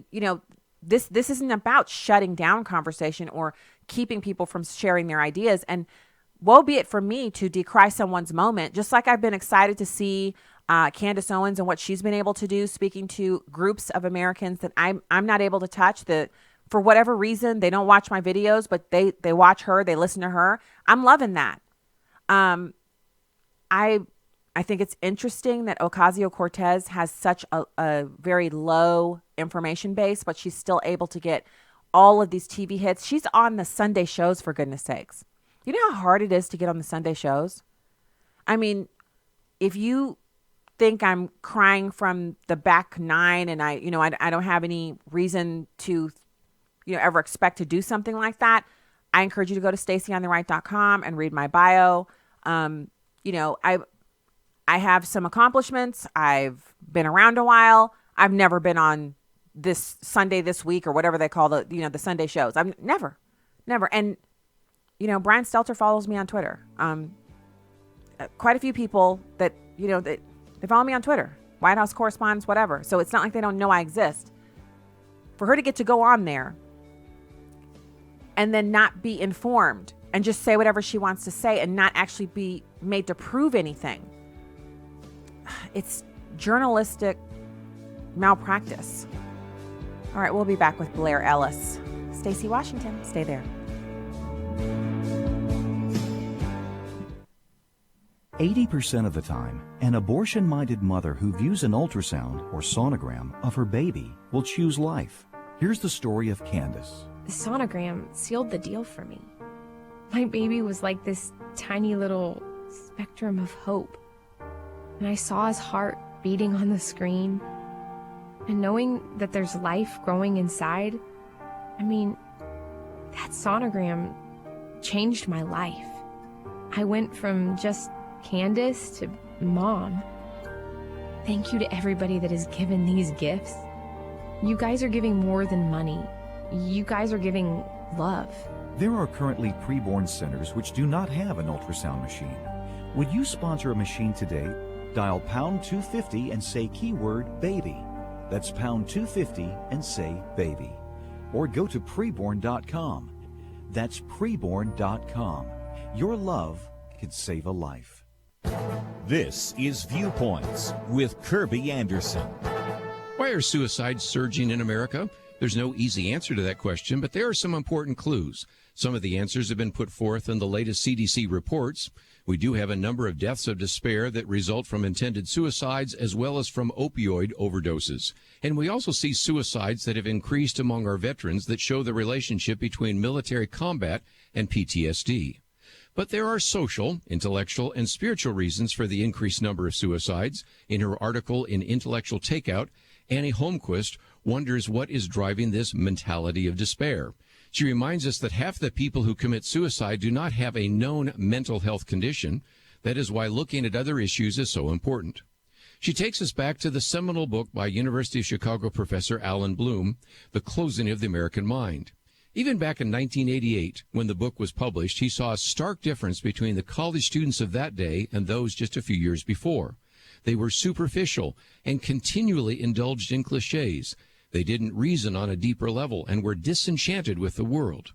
this isn't about shutting down conversation or keeping people from sharing their ideas. And woe be it for me to decry someone's moment, just like I've been excited to see Candace Owens and what she's been able to do, speaking to groups of Americans that I'm not able to touch, that for whatever reason, they don't watch my videos, but they watch her, they listen to her. I'm loving that. I think it's interesting that Ocasio-Cortez has such a very low information base, but she's still able to get all of these TV hits. She's on the Sunday shows, for goodness sakes. You know how hard it is to get on the Sunday shows? I mean, if you think I'm crying from the back nine and I don't have any reason to ever expect to do something like that, I encourage you to go to stacyontheright.com and read my bio. I have some accomplishments. I've been around a while. I've never been on this Sunday this week or whatever they call the Sunday shows. I've never. And, Brian Stelter follows me on Twitter. Quite a few people that, they follow me on Twitter. White House correspondents, whatever. So it's not like they don't know I exist. For her to get to go on there and then not be informed and just say whatever she wants to say and not actually be made to prove anything. It's journalistic malpractice. All right, we'll be back with Blair Ellis. Stacy Washington, stay there. 80% of the time, an abortion-minded mother who views an ultrasound or sonogram of her baby will choose life. Here's the story of Candace. The sonogram sealed the deal for me. My baby was like this tiny little spectrum of hope. And I saw his heart beating on the screen. And knowing that there's life growing inside, I mean, that sonogram changed my life. I went from just Candace to Mom. Thank you to everybody that has given these gifts. You guys are giving more than money. You guys are giving love. There are currently preborn centers which do not have an ultrasound machine. Would you sponsor a machine today? Dial pound 250 and say keyword baby. That's pound 250 and say baby. Or go to preborn.com. That's preborn.com. Your love could save a life. This is Viewpoints with Kirby Anderson. Why are suicides surging in America? There's no easy answer to that question, but there are some important clues. Some of the answers have been put forth in the latest CDC reports. We do have a number of deaths of despair that result from intended suicides as well as from opioid overdoses. And we also see suicides that have increased among our veterans that show the relationship between military combat and PTSD. But there are social, intellectual, and spiritual reasons for the increased number of suicides. In her article in Intellectual Takeout, Annie Holmquist wonders what is driving this mentality of despair. She reminds us that half the people who commit suicide do not have a known mental health condition. That is why looking at other issues is so important. She takes us back to the seminal book by University of Chicago professor Alan Bloom, The Closing of the American Mind. Even back in 1988, when the book was published, he saw a stark difference between the college students of that day and those just a few years before. They were superficial and continually indulged in cliches. They didn't reason on a deeper level and were disenchanted with the world.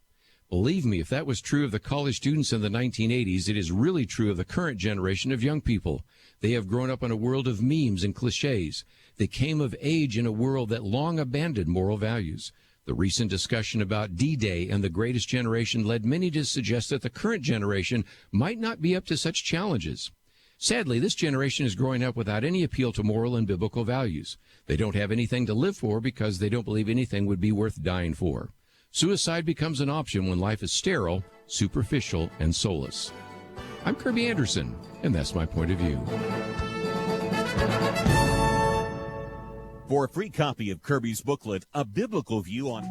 Believe me, if that was true of the college students in the 1980s, it is really true of the current generation of young people. They have grown up in a world of memes and cliches. They came of age in a world that long abandoned moral values. The recent discussion about D-Day and the greatest generation led many to suggest that the current generation might not be up to such challenges. Sadly, this generation is growing up without any appeal to moral and biblical values. They don't have anything to live for because they don't believe anything would be worth dying for. Suicide becomes an option when life is sterile, superficial, and soulless. I'm Kirby Anderson, and that's my point of view. For a free copy of Kirby's booklet, A Biblical View on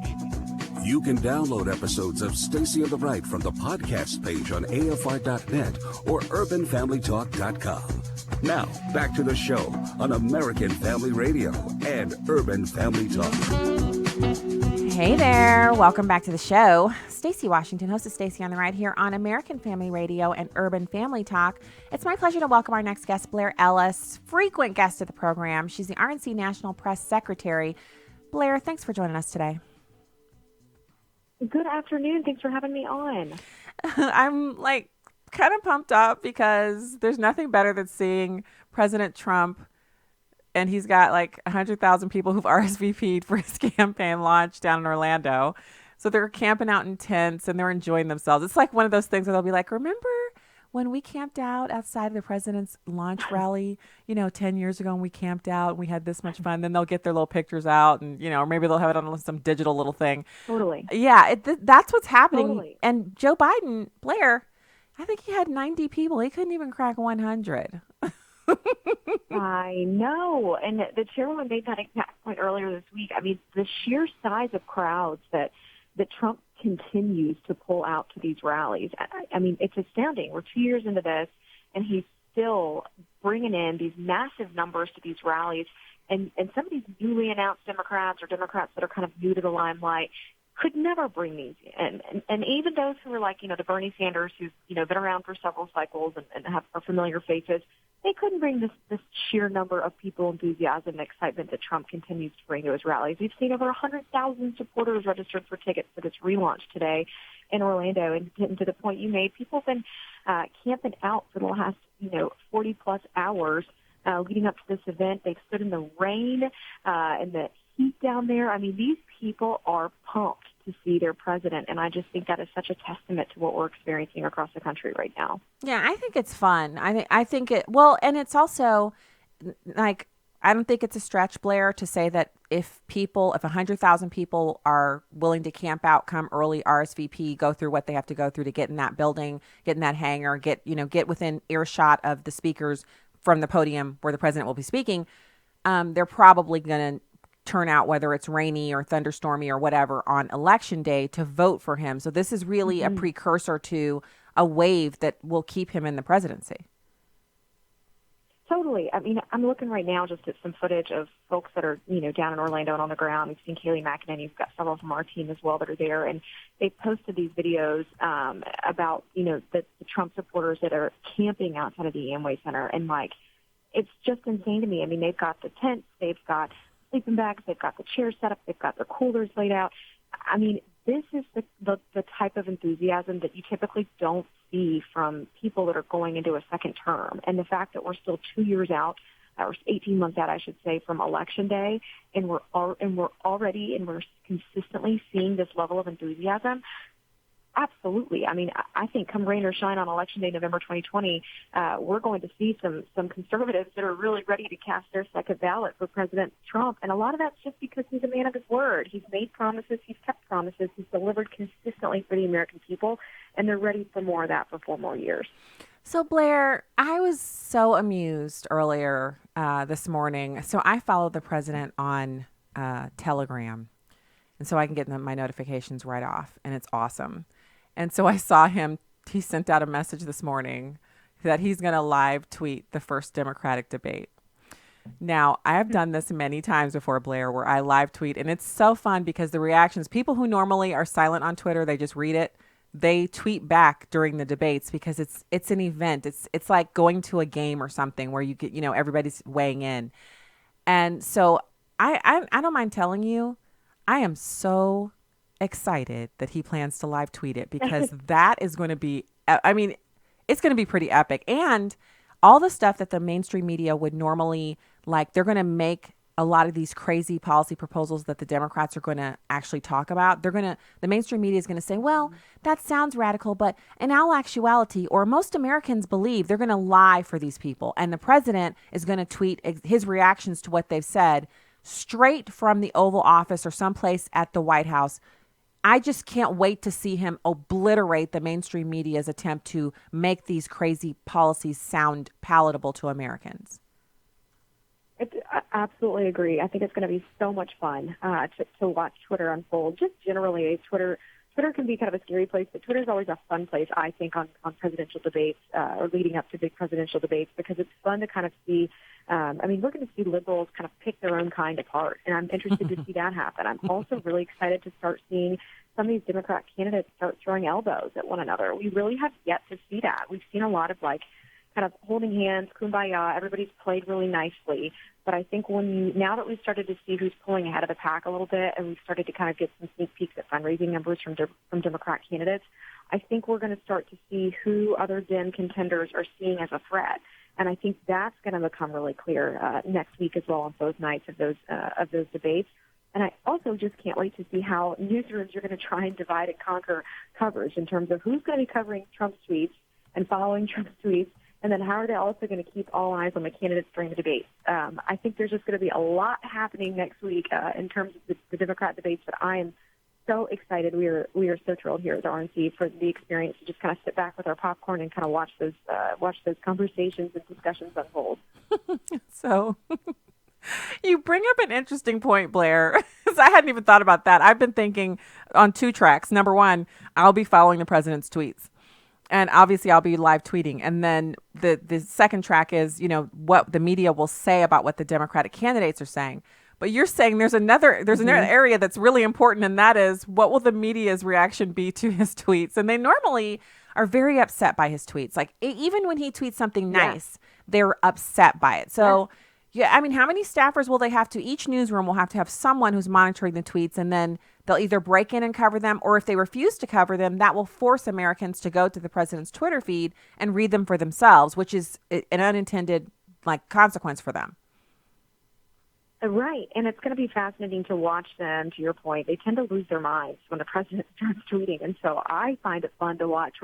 You can download episodes of Stacy on the Right from the podcast page on AFR.net or UrbanFamilyTalk.com. Now, back to the show on American Family Radio and Urban Family Talk. Hey there. Welcome back to the show. Stacy Washington, host of Stacy on the Right here on American Family Radio and Urban Family Talk. It's my pleasure to welcome our next guest, Blair Ellis, frequent guest of the program. She's the RNC National Press Secretary. Blair, thanks for joining us today. Good afternoon. Thanks for having me on. I'm kind of pumped up because there's nothing better than seeing President Trump, and he's got 100,000 people who've RSVP'd for his campaign launch down in Orlando. So they're camping out in tents and they're enjoying themselves. It's like one of those things where they'll be like, remember when we camped out outside of the president's launch rally, 10 years ago, and we camped out and we had this much fun. Then they'll get their little pictures out and, or maybe they'll have it on some digital little thing. Totally. Yeah, that's what's happening. Totally. And Joe Biden, Blair, I think he had 90 people. He couldn't even crack 100. I know. And the chairwoman made that exact point earlier this week. I mean, the sheer size of crowds that Trump continues to pull out to these rallies. I mean, it's astounding. We're 2 years into this, and he's still bringing in these massive numbers to these rallies. And some of these newly announced Democrats or Democrats that are kind of new to the limelight, could never bring these in. And even those who are like, the Bernie Sanders who's, been around for several cycles and are familiar faces, they couldn't bring this sheer number of people, enthusiasm, and excitement that Trump continues to bring to his rallies. We've seen over 100,000 supporters registered for tickets for this relaunch today in Orlando. And to the point you made, people have been camping out for the last, 40-plus hours leading up to this event. They've stood in the rain and the heat down there. I mean, these people are pumped to see their president, and I just think that is such a testament to what we're experiencing across the country right now. Yeah, I think it's fun. I think it, well, and it's also like, I don't think it's a stretch, Blair, to say that if 100,000 people are willing to camp out, come early, RSVP, go through what they have to go through to get in that building, get in that hangar, get within earshot of the speakers from the podium where the president will be speaking, they're probably going to turn out, whether it's rainy or thunderstormy or whatever, on election day to vote for him. So this is really a precursor to a wave that will keep him in the presidency. Totally. I mean, I'm looking right now just at some footage of folks that are, down in Orlando and on the ground. We've seen Kayleigh McEnany. You've got several from our team as well that are there. And they posted these videos about, the Trump supporters that are camping outside of the Amway Center. And, it's just insane to me. I mean, they've got the tents, they've got sleeping bags, they've got the chairs set up, they've got their coolers laid out. I mean, this is the type of enthusiasm that you typically don't see from people that are going into a second term. And the fact that we're still 2 years out, or 18 months out, I should say, from Election Day, and we're consistently seeing this level of enthusiasm. Absolutely. I mean, I think come rain or shine on Election Day, November 2020, we're going to see some conservatives that are really ready to cast their second ballot for President Trump. And a lot of that's just because he's a man of his word. He's made promises. He's kept promises. He's delivered consistently for the American people. And they're ready for more of that for 4 more years. So, Blair, I was so amused earlier this morning. So I follow the president on Telegram. And so I can get my notifications right off. And it's awesome. And so I saw he sent out a message this morning that he's going to live tweet the first Democratic debate. Now, I have done this many times before, Blair, where I live tweet, and it's so fun because the reactions, people who normally are silent on Twitter, they just read it, they tweet back during the debates because it's an event. It's like going to a game or something where you get, everybody's weighing in. And so I don't mind telling you, I am so excited that he plans to live tweet it because that is going to be, it's going to be pretty epic. And all the stuff that the mainstream media would normally they're going to make a lot of these crazy policy proposals that the Democrats are going to actually talk about. The mainstream media is going to say, well, that sounds radical, but in all actuality, or most Americans believe, they're going to lie for these people. And the president is going to tweet his reactions to what they've said straight from the Oval Office or someplace at the White House. I just can't wait to see him obliterate the mainstream media's attempt to make these crazy policies sound palatable to Americans. I absolutely agree. I think it's going to be so much fun to watch Twitter unfold. Just generally, Twitter can be kind of a scary place, but Twitter is always a fun place, I think, on presidential debates or leading up to big presidential debates because it's fun to kind of see. We're going to see liberals kind of pick their own kind apart, and I'm interested to see that happen. I'm also really excited to start seeing some of these Democrat candidates start throwing elbows at one another. We really have yet to see that. We've seen a lot of kind of holding hands, kumbaya, everybody's played really nicely. But I think now that we've started to see who's pulling ahead of the pack a little bit and we've started to kind of get some sneak peeks at fundraising numbers from Democrat candidates, I think we're going to start to see who other Dem contenders are seeing as a threat. And I think that's going to become really clear next week as well on both nights of those debates. And I also just can't wait to see how newsrooms are going to try and divide and conquer coverage in terms of who's going to be covering Trump's tweets and following Trump's tweets, and then how are they also going to keep all eyes on the candidates during the debate. I think there's just going to be a lot happening next week in terms of the Democrat debates, but I am so excited. We are so thrilled here at the RNC for the experience to just kind of sit back with our popcorn and kind of watch those conversations and discussions unfold. So you bring up an interesting point, Blair. I hadn't even thought about that. I've been thinking on 2 tracks. Number one, I'll be following the president's tweets. And obviously I'll be live tweeting. And then the second track is, what the media will say about what the Democratic candidates are saying. But you're saying there's another area that's really important, and that is, what will the media's reaction be to his tweets? And they normally are very upset by his tweets. Like, even when he tweets something nice, they're upset by it. So, I mean, how many staffers will they have to? Each newsroom will have to have someone who's monitoring the tweets, and then they'll either break in and cover them, or if they refuse to cover them, that will force Americans to go to the president's Twitter feed and read them for themselves, which is an unintended consequence for them. Right, and it's going to be fascinating to watch them. To your point, they tend to lose their minds when the president starts tweeting, and so I find it fun to watch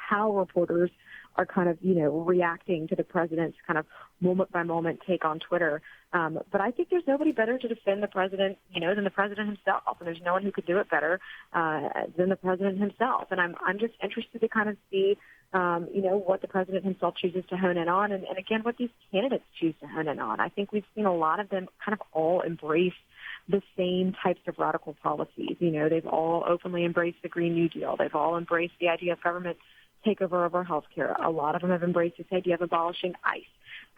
how reporters are kind of, reacting to the president's kind of moment-by-moment take on Twitter. But I think there's nobody better to defend the president, than the president himself, and there's no one who could do it better than the president himself. And I'm just interested to kind of see, what the president himself chooses to hone in on, and again, what these candidates choose to hone in on. I think we've seen a lot of them kind of all embrace the same types of radical policies. They've all openly embraced the Green New Deal. They've all embraced the idea of government takeover of our health care. A lot of them have embraced this idea of abolishing ICE.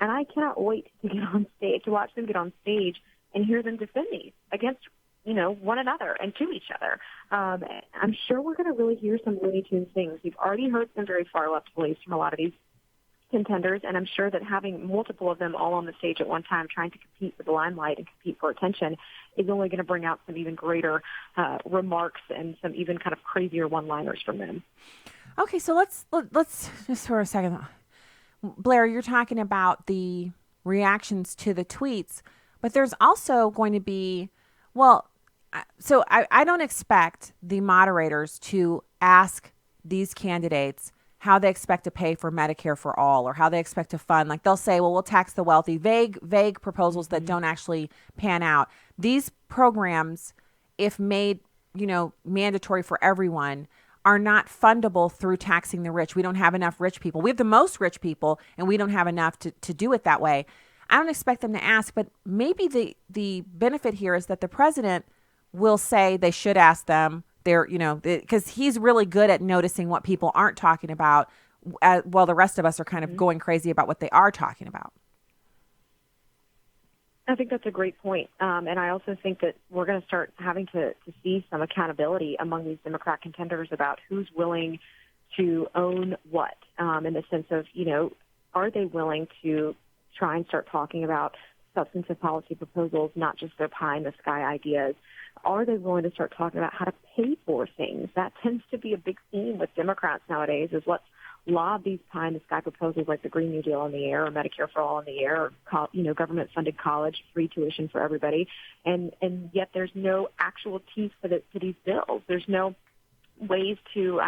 And I cannot wait to get on stage, to watch them get on stage and hear them defend these against, one another and to each other. I'm sure we're going to really hear some Looney Tunes things. We've already heard some very far left beliefs from a lot of these contenders, and I'm sure that having multiple of them all on the stage at one time trying to compete for the limelight and compete for attention is only going to bring out some even greater remarks and some even kind of crazier one-liners from them. Okay, so let's just for a second. Blair, you're talking about the reactions to the tweets, but there's also going to be, so I don't expect the moderators to ask these candidates how they expect to pay for Medicare for all, or how they expect to fund. Like, they'll say, well, we'll tax the wealthy, vague proposals that don't actually pan out. These programs, if made, mandatory for everyone, are not fundable through taxing the rich. We don't have enough rich people. We have the most rich people, and we don't have enough to do it that way. I don't expect them to ask, but maybe the benefit here is that the president will say they should ask them. Because he's really good at noticing what people aren't talking about, while the rest of us are kind of going crazy about what they are talking about. I think that's a great point. And I also think that we're going to start having to see some accountability among these Democrat contenders about who's willing to own what, in the sense of, are they willing to try and start talking about substantive policy proposals, not just their pie-in-the-sky ideas? Are they willing to start talking about how to pay for things? That tends to be a big theme with Democrats nowadays, is let's lob these pie-in-the-sky proposals like the Green New Deal in the air, or Medicare for all in the air, or government-funded college, free tuition for everybody, and yet there's no actual teeth to these bills. There's no ways to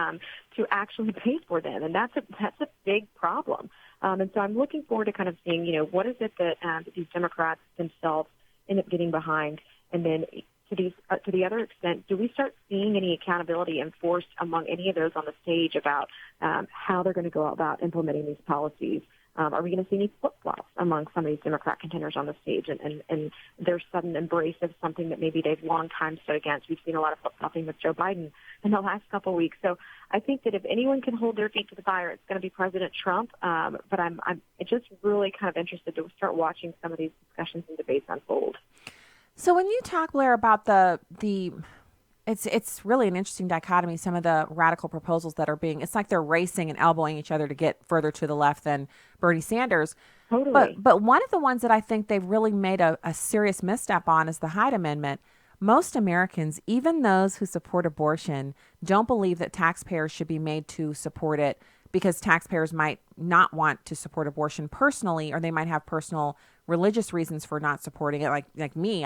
actually pay for them, and that's a big problem. And so I'm looking forward to kind of seeing, what is it that these Democrats themselves end up getting behind, and then to the other extent, do we start seeing any accountability enforced among any of those on the stage about how they're going to go about implementing these policies? Are we going to see any flip-flops among some of these Democrat contenders on the stage and their sudden embrace of something that maybe they've long time stood against? We've seen a lot of flip-flopping with Joe Biden in the last couple of weeks. So I think that if anyone can hold their feet to the fire, it's going to be President Trump. But I'm just really kind of interested to start watching some of these discussions and debates unfold. So when you talk, Blair, about it's really an interesting dichotomy, some of the radical proposals that are it's like they're racing and elbowing each other to get further to the left than Bernie Sanders. Totally. But one of the ones that I think they've really made a serious misstep on is the Hyde Amendment. Most Americans, even those who support abortion, don't believe that taxpayers should be made to support it, because taxpayers might not want to support abortion personally, or they might have personal religious reasons for not supporting it. Like me,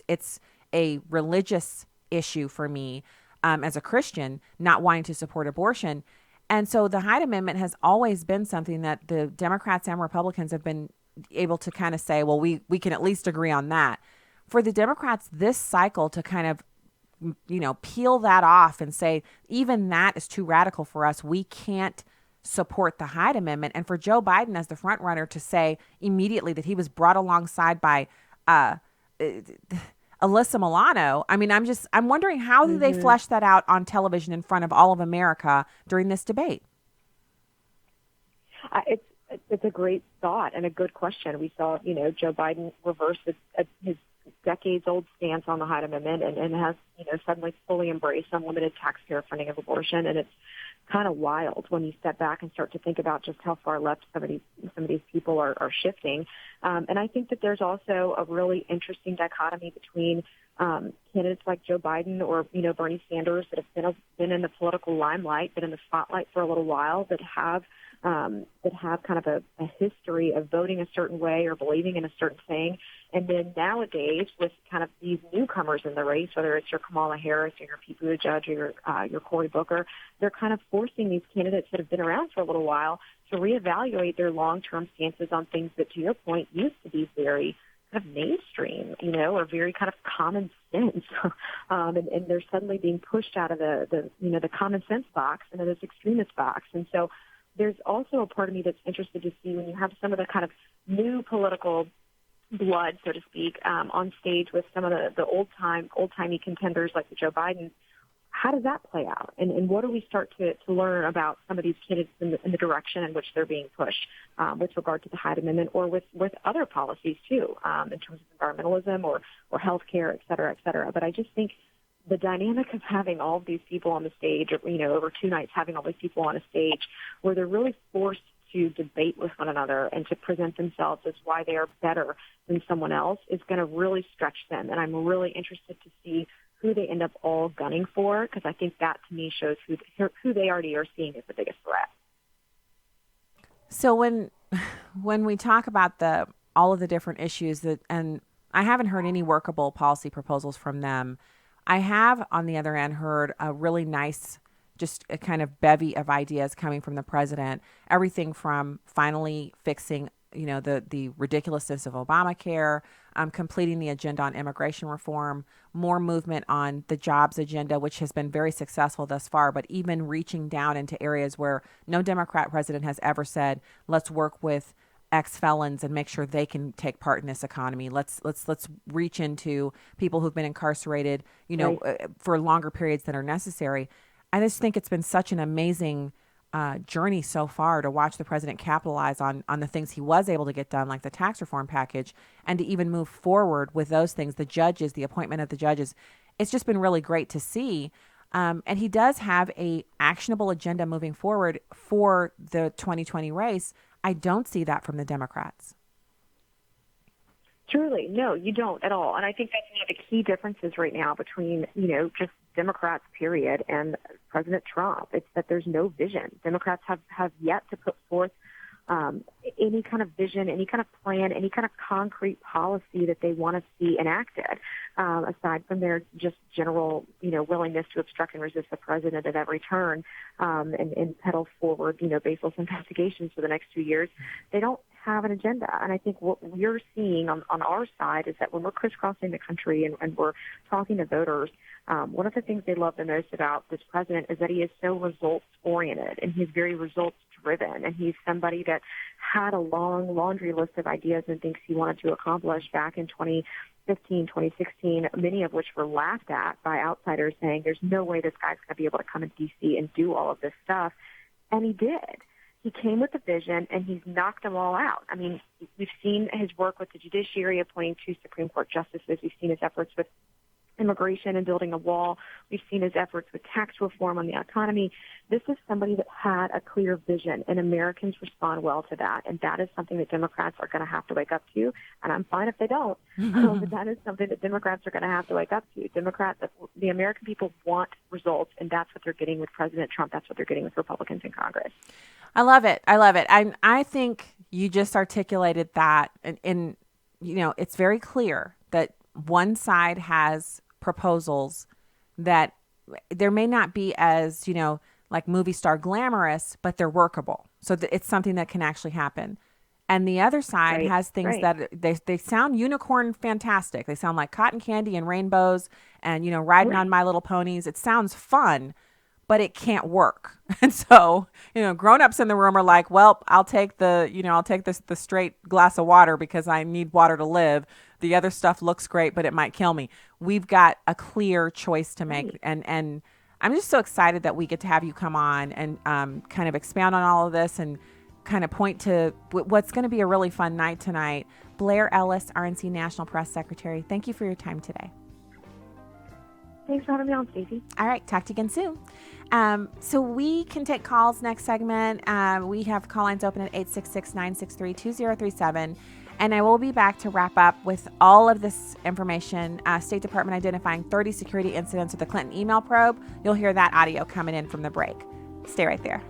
it's a religious issue for me as a Christian, not wanting to support abortion. And so the Hyde Amendment has always been something that the Democrats and Republicans have been able to kind of say, well, we can at least agree on that. For the Democrats this cycle to kind of, peel that off and say, even that is too radical for us, we can't support the Hyde Amendment. And for Joe Biden as the front runner to say immediately that he was brought alongside by Alyssa Milano. I mean, I'm wondering, how do they flesh that out on television in front of all of America during this debate? It's a great thought and a good question. We saw, Joe Biden reverse his decades-old stance on the Hyde Amendment and has, suddenly fully embraced unlimited taxpayer funding of abortion. And it's kind of wild when you step back and start to think about just how far left some of these people are shifting. And I think that there's also a really interesting dichotomy between candidates like Joe Biden or, Bernie Sanders that have been in the political limelight, been in the spotlight for a little while, that have kind of a history of voting a certain way or believing in a certain thing. And then nowadays, with kind of these newcomers in the race, whether it's your Kamala Harris or your Pete Buttigieg or your Cory Booker, they're kind of forcing these candidates that have been around for a little while to reevaluate their long-term stances on things that, to your point, used to be very kind of mainstream, or very kind of common sense. And they're suddenly being pushed out of the common sense box into this extremist box. And so there's also a part of me that's interested to see when you have some of the kind of new political blood, so to speak, on stage with some of the old-timey contenders like the Joe Biden. How does that play out? And what do we start to learn about some of these candidates in the direction in which they're being pushed with regard to the Hyde Amendment or with other policies, too, in terms of environmentalism or health care, et cetera, et cetera. But I just think the dynamic of having all of these people on the stage, over 2 nights having all these people on a stage where they're really forced to debate with one another and to present themselves as why they are better than someone else is going to really stretch them. And I'm really interested to see who they end up all gunning for, because I think that to me shows who they already are seeing as the biggest threat. So when we talk about all of the different issues and I haven't heard any workable policy proposals from them. I have, on the other end, heard a really nice, just a kind of bevy of ideas coming from the president. Everything from finally fixing, the ridiculousness of Obamacare, completing the agenda on immigration reform, more movement on the jobs agenda, which has been very successful thus far, but even reaching down into areas where no Democrat president has ever said, let's work with ex-felons and make sure they can take part in this economy. Let's reach into people who've been incarcerated, for longer periods than are necessary. I just think it's been such an amazing journey so far to watch the president capitalize on the things he was able to get done, like the tax reform package, and to even move forward with those things, the judges, the appointment of the judges. It's just been really great to see. And he does have a actionable agenda moving forward for the 2020 race. I don't see that from the Democrats. Truly, no, you don't at all. And I think that's one of the key differences right now between, just Democrats, period, and President Trump. It's that there's no vision. Democrats have yet to put forth any kind of vision, any kind of plan, any kind of concrete policy that they want to see enacted, aside from their just general, willingness to obstruct and resist the president at every turn, and pedal forward, baseless investigations for the next 2 years. They don't have an agenda. And I think what we're seeing on our side is that when we're crisscrossing the country and we're talking to voters, one of the things they love the most about this president is that he is so results-oriented and he's very results-driven. And he's somebody that had a long laundry list of ideas and things he wanted to accomplish back in 2015, 2016, many of which were laughed at by outsiders saying, there's no way this guy's going to be able to come in D.C. and do all of this stuff. And he did. He came with a vision, and he's knocked them all out. I mean, we've seen his work with the judiciary, appointing 2 Supreme Court justices. We've seen his efforts with immigration and building a wall. We've seen his efforts with tax reform on the economy. This is somebody that had a clear vision, and Americans respond well to that. And that is something that Democrats are going to have to wake up to. And I'm fine if they don't. But that is something that Democrats are going to have to wake up to. The American people want results, and that's what they're getting with President Trump. That's what they're getting with Republicans in Congress. I love it. I think you just articulated that. And it's very clear that one side has proposals that there may not be as, like movie star glamorous, but they're workable. So it's something that can actually happen. And the other side has things that they sound unicorn fantastic. They sound like cotton candy and rainbows and, riding on My Little Ponies. It sounds fun, but it can't work. And so, grown-ups in the room are like, well, I'll take the straight glass of water because I need water to live. The other stuff looks great, but it might kill me. We've got a clear choice to make. And I'm just so excited that we get to have you come on and kind of expound on all of this and kind of point to what's going to be a really fun night tonight. Blair Ellis, RNC National Press Secretary, thank you for your time today. Thanks for having me on, Stacy. All right, talk to you again soon. So we can take calls next segment. We have call lines open at 866-963-2037. And I will be back to wrap up with all of this information. State Department identifying 30 security incidents with the Clinton email probe. You'll hear that audio coming in from the break. Stay right there.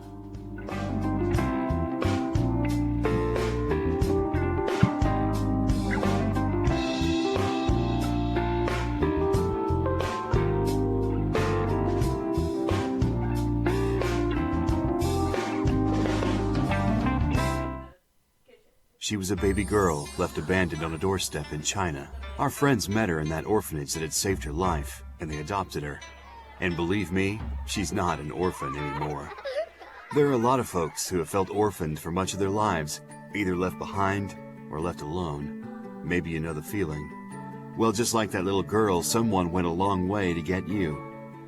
She was a baby girl left abandoned on a doorstep in China. Our friends met her in that orphanage that had saved her life, and they adopted her. And believe me, she's not an orphan anymore. There are a lot of folks who have felt orphaned for much of their lives, either left behind or left alone. Maybe you know the feeling. Well, just like that little girl, someone went a long way to get you.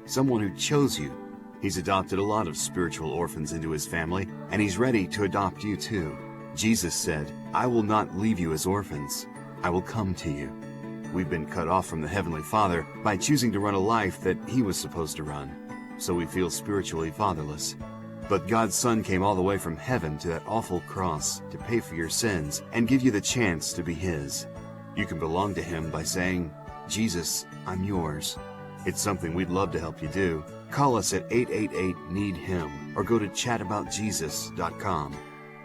Someone who chose you. He's adopted a lot of spiritual orphans into his family, and he's ready to adopt you too. Jesus said, "I will not leave you as orphans. I will come to you." We've been cut off from the Heavenly Father by choosing to run a life that He was supposed to run, so we feel spiritually fatherless. But God's Son came all the way from heaven to that awful cross to pay for your sins and give you the chance to be His. You can belong to Him by saying, "Jesus, I'm yours." It's something we'd love to help you do. Call us at 888-NEED-HIM or go to chataboutjesus.com.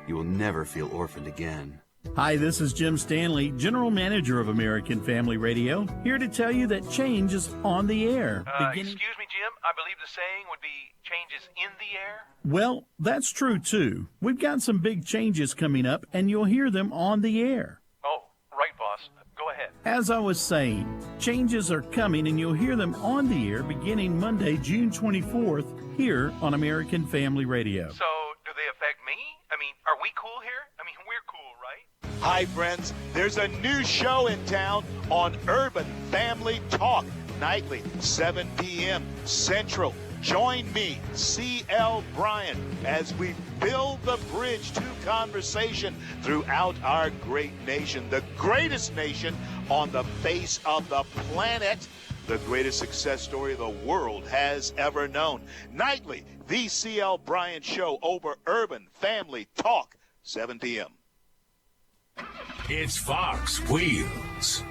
You will never feel orphaned again. Hi, this is Jim Stanley, General Manager of American Family Radio, here to tell you that change is on the air. Excuse me, Jim. I believe the saying would be change is in the air. Well, that's true, too. We've got some big changes coming up, and you'll hear them on the air. Oh, right, boss. Go ahead. As I was saying, changes are coming, and you'll hear them on the air beginning Monday, June 24th, here on American Family Radio. So, do they affect me? I mean, are we cool here? I mean, we're cool, right? Hi, friends. There's a new show in town on Urban Family Talk, nightly, 7 p.m. Central. Join me, C.L. Bryant, as we build the bridge to conversation throughout our great nation, the greatest nation on the face of the planet, the greatest success story the world has ever known. Nightly, the C.L. Bryant Show over Urban Family Talk, 7 p.m. It's Fox Wheels.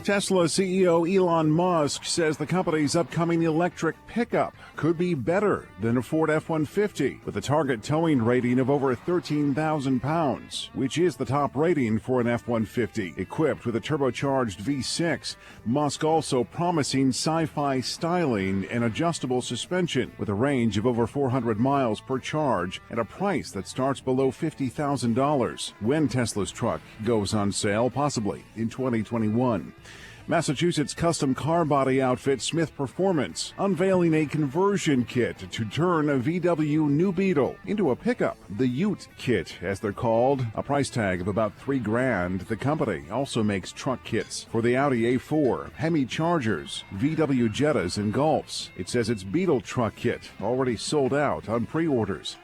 Tesla CEO Elon Musk says the company's upcoming electric pickup could be better than a Ford F-150, with a target towing rating of over 13,000 pounds, which is the top rating for an F-150. Equipped with a turbocharged V6, Musk also promising sci-fi styling and adjustable suspension, with a range of over 400 miles per charge at a price that starts below $50,000 when Tesla's truck goes on sale, possibly in 2021. Massachusetts custom car body outfit Smith Performance unveiling a conversion kit to turn a VW New Beetle into a pickup. The Ute kit, as they're called, a price tag of about $3,000. The company also makes truck kits for the Audi A4, Hemi Chargers, VW Jettas, and Golfs. It says its Beetle truck kit already sold out on pre-orders.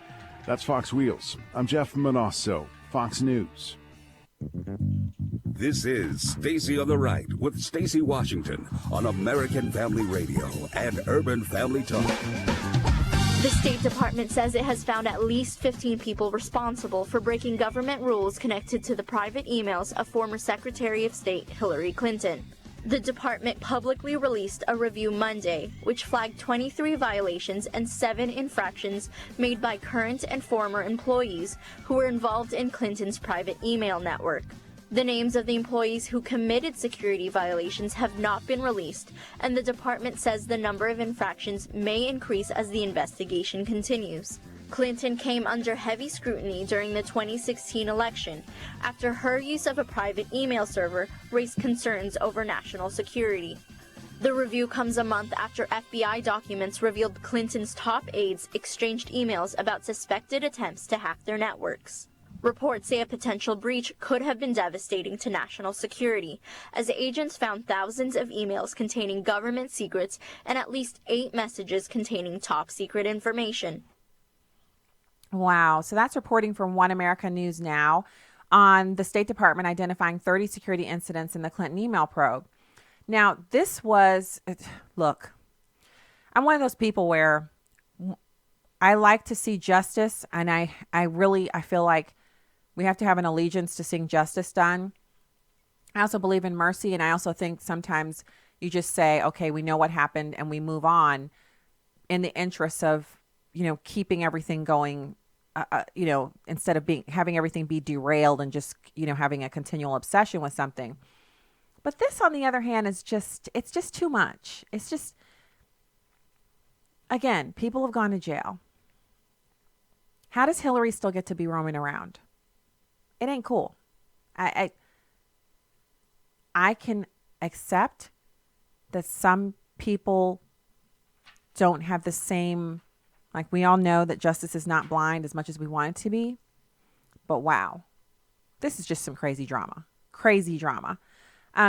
That's Fox Wheels. I'm Jeff Manasso, Fox News. This is Stacy on the Right with Stacy Washington on American Family Radio and Urban Family Talk. The State Department says it has found at least 15 people responsible for breaking government rules connected to the private emails of former Secretary of State Hillary Clinton. The department publicly released a review Monday, which flagged 23 violations and 7 infractions made by current and former employees who were involved in Clinton's private email network. The names of the employees who committed security violations have not been released, and the department says the number of infractions may increase as the investigation continues. Clinton came under heavy scrutiny during the 2016 election after her use of a private email server raised concerns over national security. The review comes a month after FBI documents revealed Clinton's top aides exchanged emails about suspected attempts to hack their networks. Reports say a potential breach could have been devastating to national security, as agents found thousands of emails containing government secrets and at least 8 messages containing top secret information. Wow. So that's reporting from One America News Now on the State Department identifying 30 security incidents in the Clinton email probe. Now, this was, look, I'm one of those people where I like to see justice, and I feel like we have to have an allegiance to seeing justice done. I also believe in mercy, and I also think sometimes you just say, okay, we know what happened, and we move on in the interest of, keeping everything going, instead of having everything be derailed and just, having a continual obsession with something. But this, on the other hand, it's just too much. It's just, again, people have gone to jail. How does Hillary still get to be roaming around? It ain't cool. I can accept that some people don't have the same, like, we all know that justice is not blind as much as we want it to be. But wow, this is just some crazy drama. Crazy drama.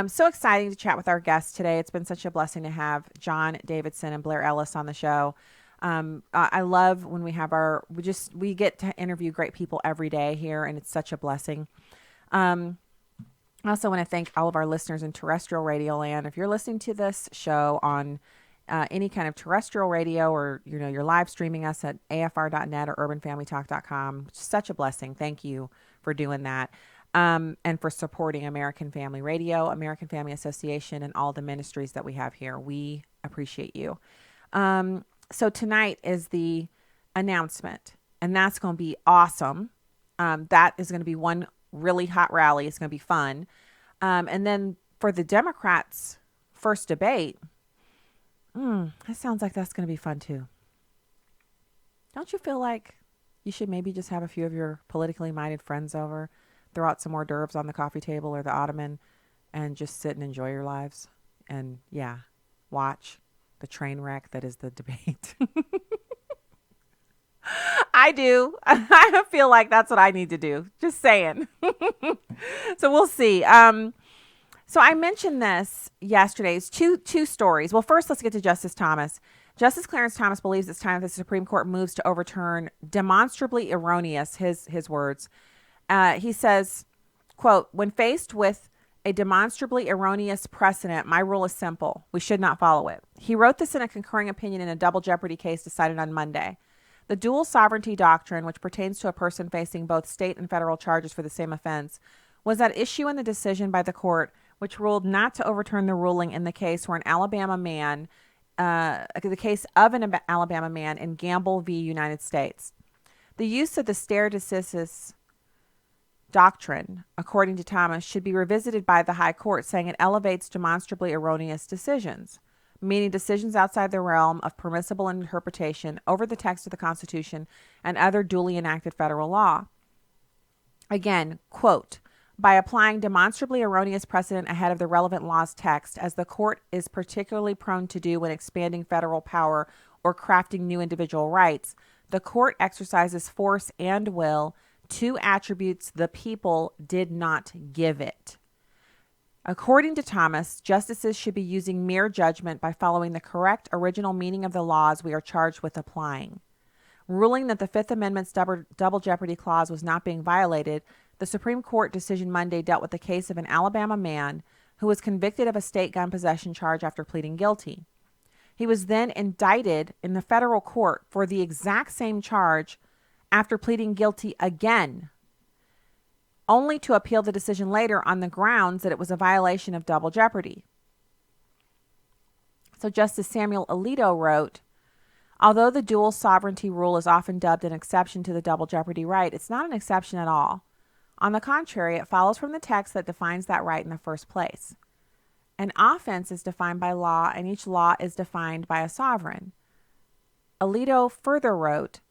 So exciting to chat with our guests today. It's been such a blessing to have John Davidson and Blair Ellis on the show. I love when we have we get to interview great people every day here, and it's such a blessing. I also want to thank all of our listeners in terrestrial radio land. If you're listening to this show on any kind of terrestrial radio, or you're live streaming us at afr.net or urbanfamilytalk.com, such a blessing. Thank you for doing that, and for supporting American Family Radio, American Family Association, and all the ministries that we have here. We appreciate you. So tonight is the announcement, and that's going to be awesome. That is going to be one really hot rally. It's going to be fun. And then for the Democrats' first debate, that sounds like that's going to be fun too. Don't you feel like you should maybe just have a few of your politically minded friends over, throw out some hors d'oeuvres on the coffee table or the ottoman, and just sit and enjoy your lives? And watch the train wreck that is the debate. I do. I feel like that's what I need to do. Just saying. So we'll see. So I mentioned this yesterday. It's two stories. Well, first, let's get to Justice Thomas. Justice Clarence Thomas believes it's time that the Supreme Court moves to overturn demonstrably erroneous, his words. He says, quote, "When faced with a demonstrably erroneous precedent, my rule is simple. We should not follow it." He wrote this in a concurring opinion in a double jeopardy case decided on Monday. The dual sovereignty doctrine, which pertains to a person facing both state and federal charges for the same offense, was at issue in the decision by the court, which ruled not to overturn the ruling in the case where the case of an Alabama man in Gamble v. United States. The use of the stare decisis doctrine, according to Thomas, should be revisited by the High Court, saying it elevates demonstrably erroneous decisions, meaning decisions outside the realm of permissible interpretation over the text of the Constitution and other duly enacted federal law. Again, quote, "By applying demonstrably erroneous precedent ahead of the relevant law's text, as the court is particularly prone to do when expanding federal power or crafting new individual rights, the court exercises force and will, two attributes the people did not give it." According to Thomas, justices should be using mere judgment by following the correct original meaning of the laws we are charged with applying. Ruling that the Fifth Amendment's double jeopardy clause was not being violated, the Supreme Court decision Monday dealt with the case of an Alabama man who was convicted of a state gun possession charge after pleading guilty. He was then indicted in the federal court for the exact same charge after pleading guilty again, only to appeal the decision later on the grounds that it was a violation of double jeopardy. So Justice Samuel Alito wrote, "Although the dual sovereignty rule is often dubbed an exception to the double jeopardy right, it's not an exception at all. On the contrary, it follows from the text that defines that right in the first place. An offense is defined by law, and each law is defined by a sovereign." Alito further wrote,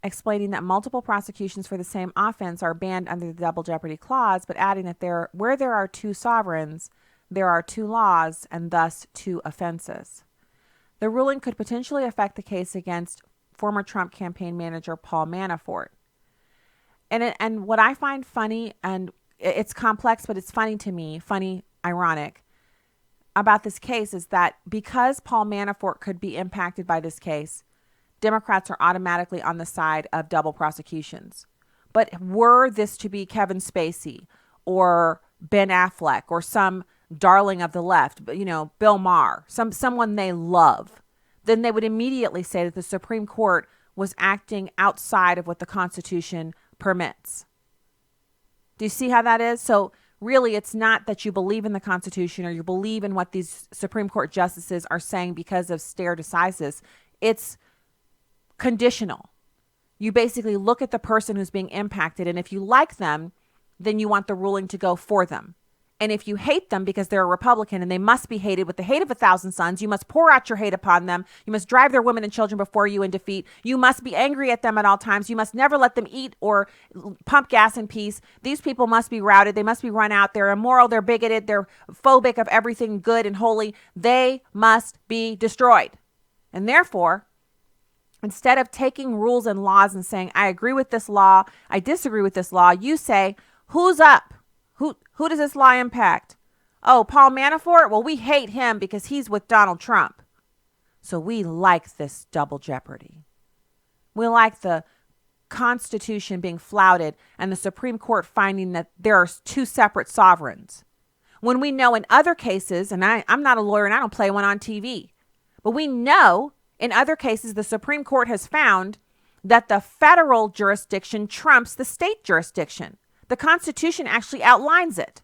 explaining that multiple prosecutions for the same offense are banned under the double jeopardy clause, but adding that where there are two sovereigns, there are two laws and thus two offenses. The ruling could potentially affect the case against former Trump campaign manager Paul Manafort. And what I find funny, and it's complex, but it's funny to me, ironic, about this case is that because Paul Manafort could be impacted by this case, Democrats are automatically on the side of double prosecutions. But were this to be Kevin Spacey or Ben Affleck or some darling of the left, Bill Maher, someone they love, then they would immediately say that the Supreme Court was acting outside of what the Constitution permits. Do you see how that is? So really, it's not that you believe in the Constitution or you believe in what these Supreme Court justices are saying because of stare decisis. It's conditional. You basically look at the person who's being impacted, and if you like them, then you want the ruling to go for them. And if you hate them because they're a Republican and they must be hated with the hate of 1,000 suns, you must pour out your hate upon them. You must drive their women and children before you in defeat. You must be angry at them at all times. You must never let them eat or pump gas in peace. These people must be routed. They must be run out. They're immoral. They're bigoted. They're phobic of everything good and holy. They must be destroyed. And therefore, instead of taking rules and laws and saying, I agree with this law, I disagree with this law, you say, who's up? Who does this law impact? Oh, Paul Manafort? Well, we hate him because he's with Donald Trump. So we like this double jeopardy. We like the Constitution being flouted and the Supreme Court finding that there are two separate sovereigns. When we know in other cases, and I'm not a lawyer and I don't play one on TV, but we know in other cases the Supreme Court has found that the federal jurisdiction trumps the state jurisdiction. The Constitution actually outlines it.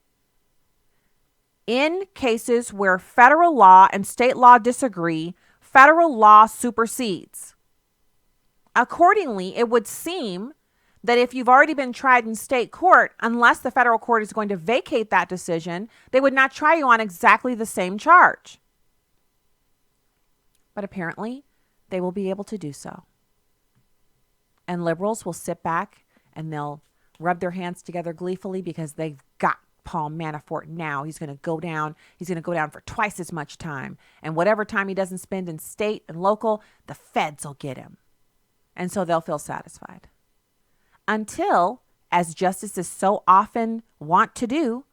In cases where federal law and state law disagree, federal law supersedes. Accordingly, it would seem that if you've already been tried in state court, unless the federal court is going to vacate that decision, they would not try you on exactly the same charge. But apparently, they will be able to do so. And liberals will sit back and they'll rub their hands together gleefully because they've got Paul Manafort now. He's going to go down. He's going to go down for twice as much time. And whatever time he doesn't spend in state and local, the feds will get him. And so they'll feel satisfied. Until, as justices so often want to do,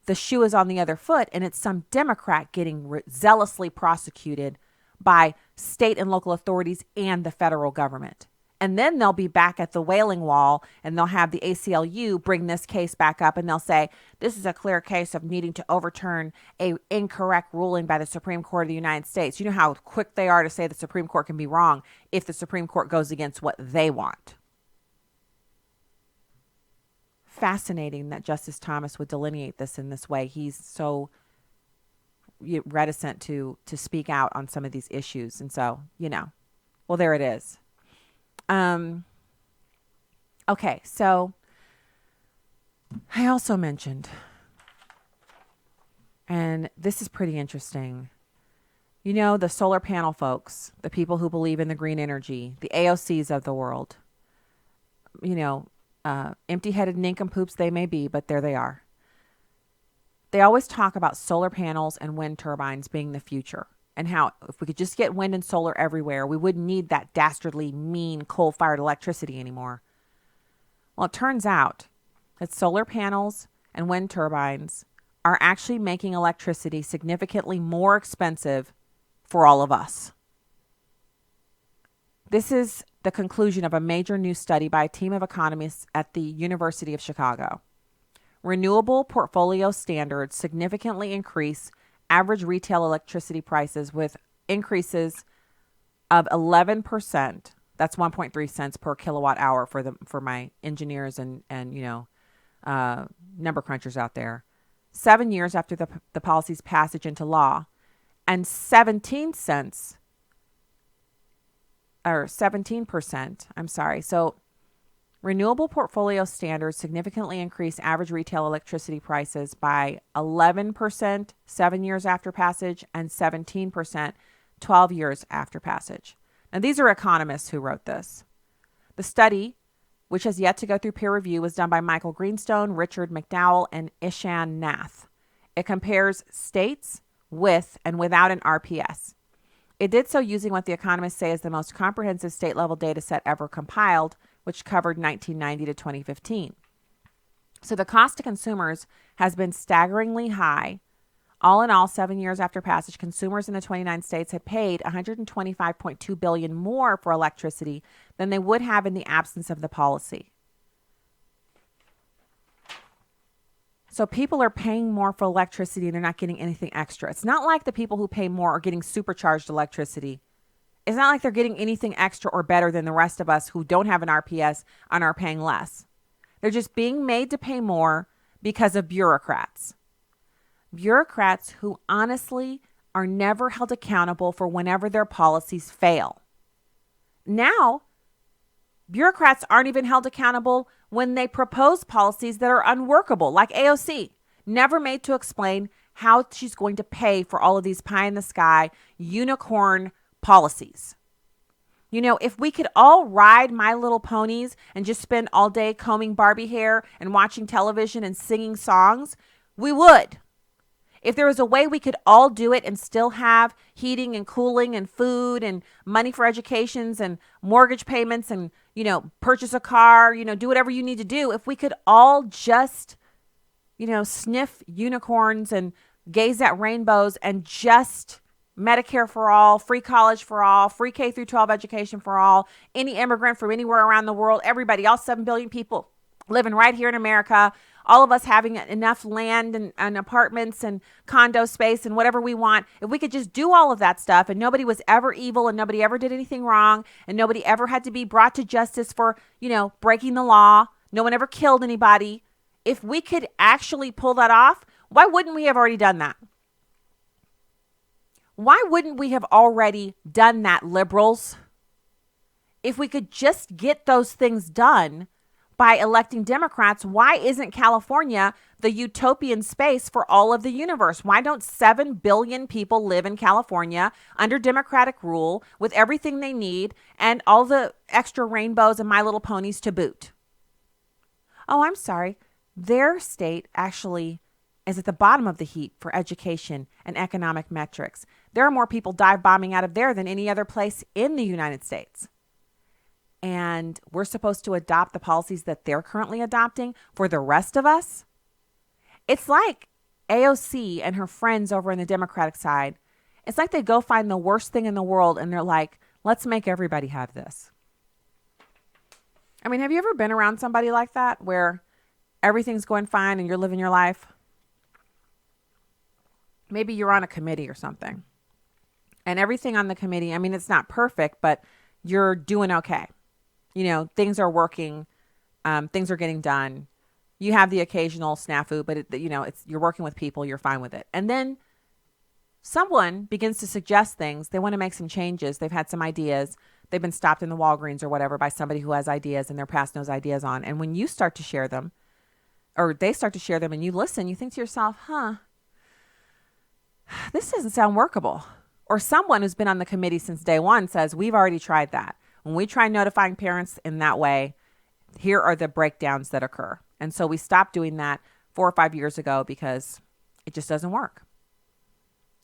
the shoe is on the other foot and it's some Democrat getting zealously prosecuted by state and local authorities and the federal government. And then they'll be back at the Wailing Wall and they'll have the ACLU bring this case back up and they'll say, this is a clear case of needing to overturn a incorrect ruling by the Supreme Court of the United States. You know how quick they are to say the Supreme Court can be wrong if the Supreme Court goes against what they want. Fascinating that Justice Thomas would delineate this in this way. He's so reticent to speak out on some of these issues. And so, well, there it is. Okay, so I also mentioned, and this is pretty interesting, the solar panel folks, the people who believe in the green energy, the AOCs of the world, empty-headed nincompoops they may be, but there they are. They always talk about solar panels and wind turbines being the future. And how if we could just get wind and solar everywhere, we wouldn't need that dastardly, mean coal-fired electricity anymore. Well, it turns out that solar panels and wind turbines are actually making electricity significantly more expensive for all of us. This is the conclusion of a major new study by a team of economists at the University of Chicago. Renewable portfolio standards significantly increase average retail electricity prices with increases of 11%. That's 1.3 cents per kilowatt hour for my engineers and number crunchers out there. 7 years after the policy's passage into law, and 17%. I'm sorry. So renewable portfolio standards significantly increase average retail electricity prices by 11% 7 years after passage and 17% 12 years after passage. Now, these are economists who wrote this. The study, which has yet to go through peer review, was done by Michael Greenstone, Richard McDowell, and Ishan Nath. It compares states with and without an RPS. It did so using what the economists say is the most comprehensive state-level data set ever compiled, which covered 1990 to 2015. So the cost to consumers has been staggeringly high All in all, 7 years after passage, consumers in the 29 states had paid $125.2 billion more for electricity than they would have in the absence of the policy. So people are paying more for electricity and they're not getting anything extra. It's not like the people who pay more are getting supercharged electricity. It's not like they're getting anything extra or better than the rest of us who don't have an RPS and are paying less. They're just being made to pay more because of bureaucrats. Bureaucrats who honestly are never held accountable for whenever their policies fail. Now, bureaucrats aren't even held accountable when they propose policies that are unworkable, like AOC, never made to explain how she's going to pay for all of these pie-in-the-sky unicorn policies. You know, if we could all ride My Little Ponies and just spend all day combing Barbie hair and watching television and singing songs, we would. If there was a way we could all do it and still have heating and cooling and food and money for educations and mortgage payments and, you know, purchase a car, you know, do whatever you need to do. If we could all just, you know, sniff unicorns and gaze at rainbows and just Medicare for all, free college for all, free K through 12 education for all, any immigrant from anywhere around the world, everybody, all 7 billion people living right here in America, all of us having enough land and apartments and condo space and whatever we want. If we could just do all of that stuff and nobody was ever evil and nobody ever did anything wrong and nobody ever had to be brought to justice for, you know, breaking the law, no one ever killed anybody. If we could actually pull that off, why wouldn't we have already done that? Why wouldn't we have already done that, liberals? If we could just get those things done by electing Democrats, why isn't California the utopian space for all of the universe? Why don't 7 billion people live in California under Democratic rule with everything they need and all the extra rainbows and My Little Ponies to boot? Oh, I'm sorry. Their state actually is at the bottom of the heap for education and economic metrics. There are more people dive bombing out of there than any other place in the United States. And we're supposed to adopt the policies that they're currently adopting for the rest of us? It's like AOC and her friends over on the Democratic side. It's like they go find the worst thing in the world and they're like, let's make everybody have this. I mean, have you ever been around somebody like that where everything's going fine and you're living your life? Maybe you're on a committee or something. And everything on the committee, I mean, it's not perfect, but you're doing okay. You know, things are working. Things are getting done. You have the occasional snafu, but you're working with people. You're fine with it. And then someone begins to suggest things. They want to make some changes. They've had some ideas. They've been stopped in the Walgreens or whatever by somebody who has ideas and they're passing those ideas on. And when you start to share them, or they start to share them and you listen, you think to yourself, this doesn't sound workable. Or someone who's been on the committee since day one says, we've already tried that. When we try notifying parents in that way, here are the breakdowns that occur. And so we stopped doing that 4 or 5 years ago because it just doesn't work.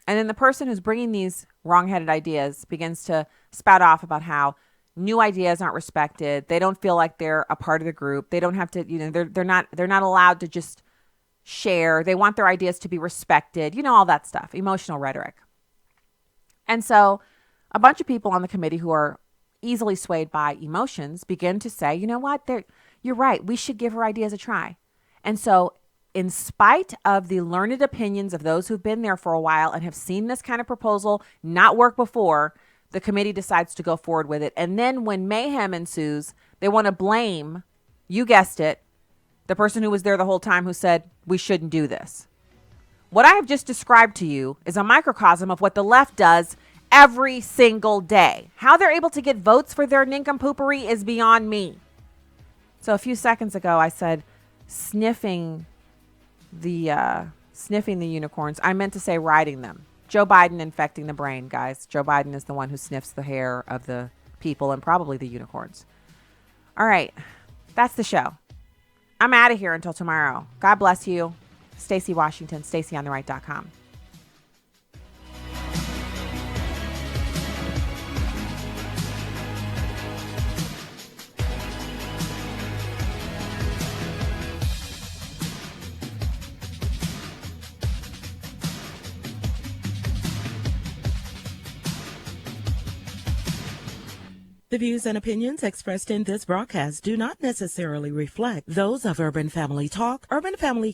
And then the person who's bringing these wrong-headed ideas begins to spout off about how new ideas aren't respected. They don't feel like they're a part of the group. They don't have to, they're not allowed to just share. They want their ideas to be respected. All that stuff, emotional rhetoric. And so a bunch of people on the committee who are easily swayed by emotions begin to say, you know what, you're right. We should give her ideas a try. And so in spite of the learned opinions of those who've been there for a while and have seen this kind of proposal not work before, the committee decides to go forward with it. And then when mayhem ensues, they want to blame, you guessed it, the person who was there the whole time who said, we shouldn't do this. What I have just described to you is a microcosm of what the left does every single day. How they're able to get votes for their nincompoopery is beyond me. So a few seconds ago, I said sniffing the unicorns. I meant to say riding them. Joe Biden infecting the brain, guys. Joe Biden is the one who sniffs the hair of the people and probably the unicorns. All right. That's the show. I'm out of here until tomorrow. God bless you. Stacy Washington, StacyOnTheRight.com. The views and opinions expressed in this broadcast do not necessarily reflect those of Urban Family Talk, Urban Family